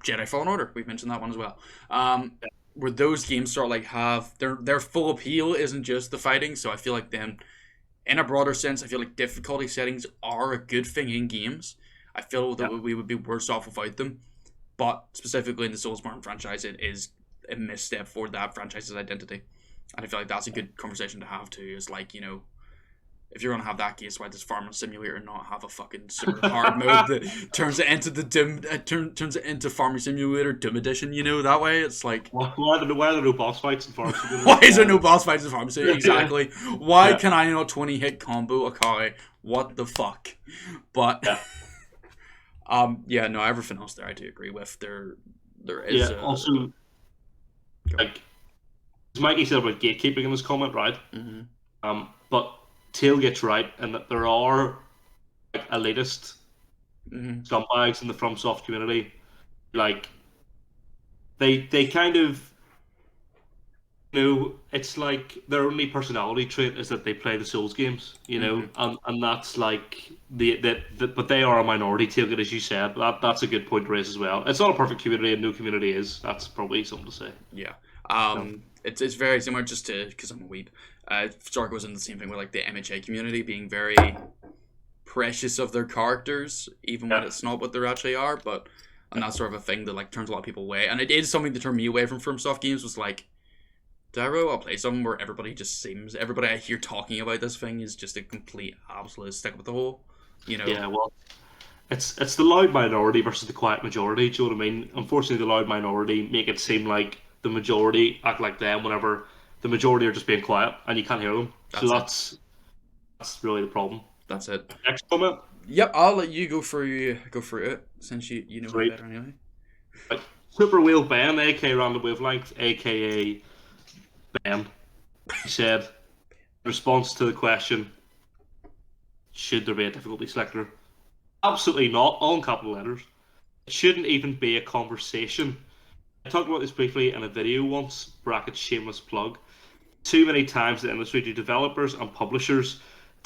Jedi Fallen Order, we've mentioned that one as well, where those games sort of like have their full appeal isn't just the fighting, so I feel like then in a broader sense, I feel like difficulty settings are a good thing in games. I feel that we would be worse off without them. But specifically in the Souls-borne franchise, it is a misstep for that franchise's identity. And I feel like that's a good conversation to have too. Is like, if you're gonna have that case, why does Farming Simulator not have a fucking super hard mode that turns it into the Doom, turns it into Farming Simulator Doom Edition? That way it's like, why are there no boss fights in Farming Simulator? Why is there no boss fights in Farming Simulator? Exactly. Why can I not 20-hit combo a Kai? What the fuck? But no, everything else there I do agree with. There is also like Mikey said about gatekeeping in his comment, right? Mm-hmm. But Tail gets right, and that there are like elitist scumbags in the FromSoft community. Like they kind of it's like their only personality trait is that they play the Souls games, and that's like but they are a minority, Tailgate, as you said. That's a good point to raise as well. It's not a perfect community, and no community is. That's probably something to say. Yeah. It's very similar, just to because I'm a weeb. Stark was in the same thing with like the MHA community being very precious of their characters, even when it's not what they actually are. And that's sort of a thing that like turns a lot of people away. And it is something that turned me away from FromSoft games. Was like, I'll play something where everybody I hear talking about this thing is just a complete absolute stick with the hole. Yeah, well, it's the loud minority versus the quiet majority. Do you know what I mean? Unfortunately, the loud minority make it seem like the majority act like them whenever the majority are just being quiet and you can't hear them. That's really the problem. That's it. Next comment. Yep, I'll let you go through it since you know it better anyway. Right. Super Wheel Ben, aka Random Wavelength, aka Ben, he said in response to the question, should there be a difficulty selector? Absolutely not, all in capital letters. It shouldn't even be a conversation. I talked about this briefly in a video once, bracket shameless plug. Too many times the industry do developers and publishers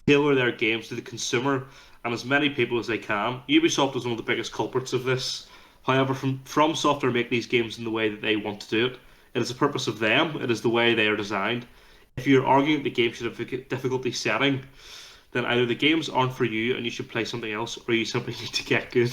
tailor their games to the consumer and as many people as they can. Ubisoft is one of the biggest culprits of this. However, from Software make these games in the way that they want to do it. It is the purpose of them, it is the way they are designed. If you're arguing that the game should have a difficulty setting, then either the games aren't for you and you should play something else, or you simply need to get good.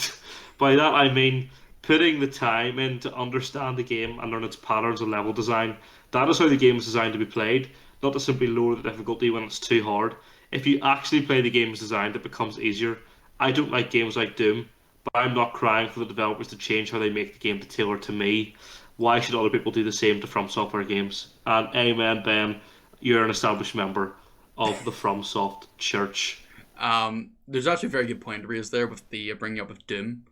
By that I mean putting the time in to understand the game and learn its patterns and level design. That is how the game is designed to be played, not to simply lower the difficulty when it's too hard. If you actually play the game as designed, it becomes easier. I don't like games like Doom, but I'm not crying for the developers to change how they make the game to tailor to me. Why should other people do the same to From Software games? And amen, Ben, you're an established member of the FromSoft church. There's actually a very good point to raise there with the bringing up of Doom.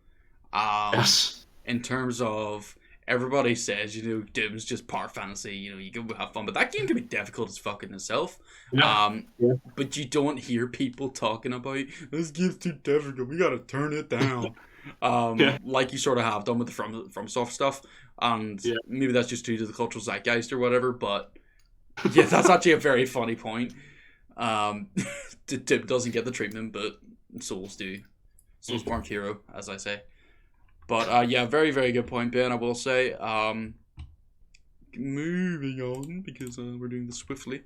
Yes. In terms of everybody says, Doom's just power fantasy, you go have fun, but that game can be difficult as fuck in itself. Yeah. But you don't hear people talking about this game's too difficult, we gotta turn it down. Like you sort of have done with the FromSoft stuff, and maybe that's just due to the cultural zeitgeist or whatever. But yeah, that's actually a very funny point. Doom doesn't get the treatment, but Souls do. Souls-borne hero, as I say. But very, very good point, Ben, I will say. Moving on, because we're doing this swiftly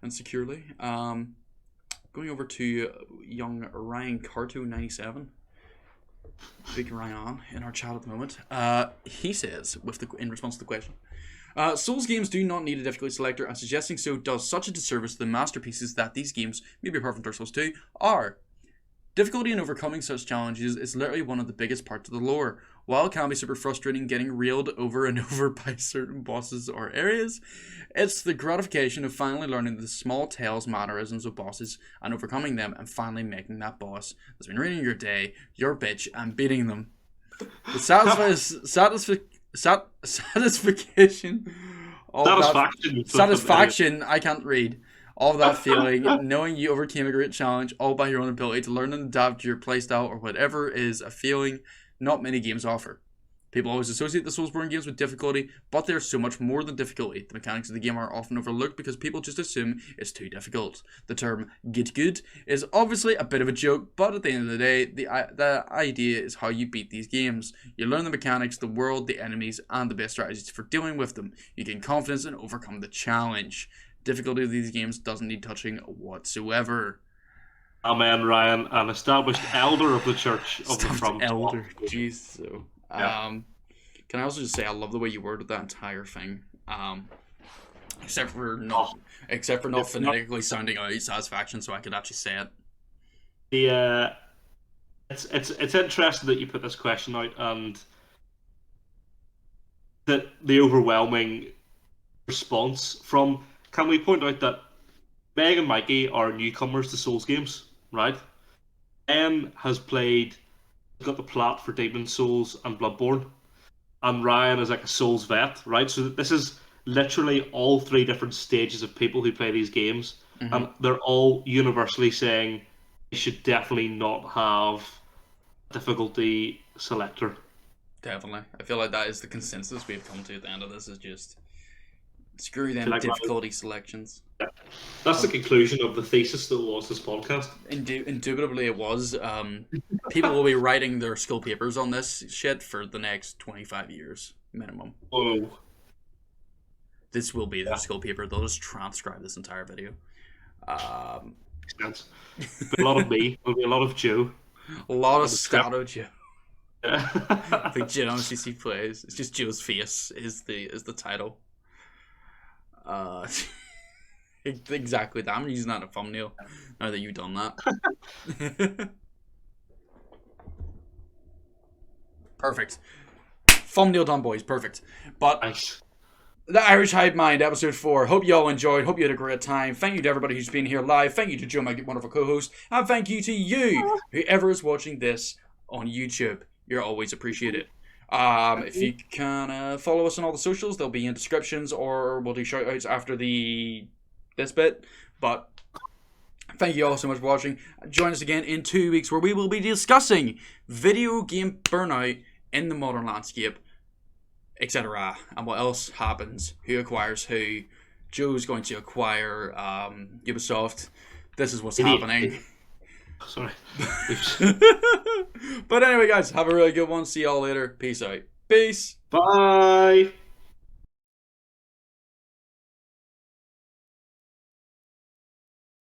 and securely. Going over to young Ryan Carto97. Big Ryan in our chat at the moment. He says, in response to the question, Souls games do not need a difficulty selector, and suggesting so does such a disservice to the masterpieces that these games, maybe apart from Dark Souls 2, are. Difficulty in overcoming such challenges is literally one of the biggest parts of the lore. While it can be super frustrating getting railed over and over by certain bosses or areas, it's the gratification of finally learning the small tales, mannerisms of bosses and overcoming them and finally making that boss that's been ruining your day, your bitch, and beating them. The satisfaction, I can't read. All that feeling, knowing you overcame a great challenge, all by your own ability to learn and adapt your playstyle or whatever, is a feeling not many games offer. People always associate the Souls-borne games with difficulty, but they're so much more than difficulty. The mechanics of the game are often overlooked because people just assume it's too difficult. The term "get good" is obviously a bit of a joke, but at the end of the day, the idea is how you beat these games. You learn the mechanics, the world, the enemies, and the best strategies for dealing with them. You gain confidence and overcome the challenge. Difficulty of these games doesn't need touching whatsoever. Amen, Ryan, an established elder of the Church of the Stuffed Front. elder. Jeez. So, Yeah. can I also just say I love the way you worded that entire thing. Except for not, phonetically sounding out satisfaction, so I could actually say it. The it's interesting that you put this question out, and that the overwhelming response from. Can we point out that Meg and Mikey are newcomers to Souls games, right? Ben has got the plat for Demon Souls and Bloodborne, and Ryan is like a Souls vet, right? So this is literally all three different stages of people who play these games, and they're all universally saying you should definitely not have difficulty selector. Definitely. I feel like that is the consensus we've come to at the end of this, is just screw them Like difficulty selections. That's the conclusion of the thesis that was this podcast. Indubitably it was. People will be writing their skill papers on this shit for the next 25 years minimum. Oh. This will be their skill paper. They'll just transcribe this entire video. Makes sense. A lot of me. There'll be a lot of Joe. A lot of Stato Joe. Yeah. I think Joemccplays plays. It's just Joe's face is the title. Exactly that. I'm using that in a thumbnail now that you've done that. Perfect. Thumbnail done, boys. Perfect. But Nice. the Irish Hive Mind, episode 4. Hope you all enjoyed. Hope you had a great time. Thank you to everybody who's been here live. Thank you to Joe, my wonderful co-host. And thank you to you, whoever is watching this on YouTube. You're always appreciated. If you can follow us on all the socials, they'll be in descriptions, or we'll do shout-outs after this bit. But thank you all so much for watching. Join us again in 2 weeks, where we will be discussing video game burnout in the modern landscape, etc. And what else happens, who acquires who. Joe's going to acquire Ubisoft. This is what's happening. Sorry. But anyway, guys, have a really good one. See y'all later. Peace out. Peace. Bye.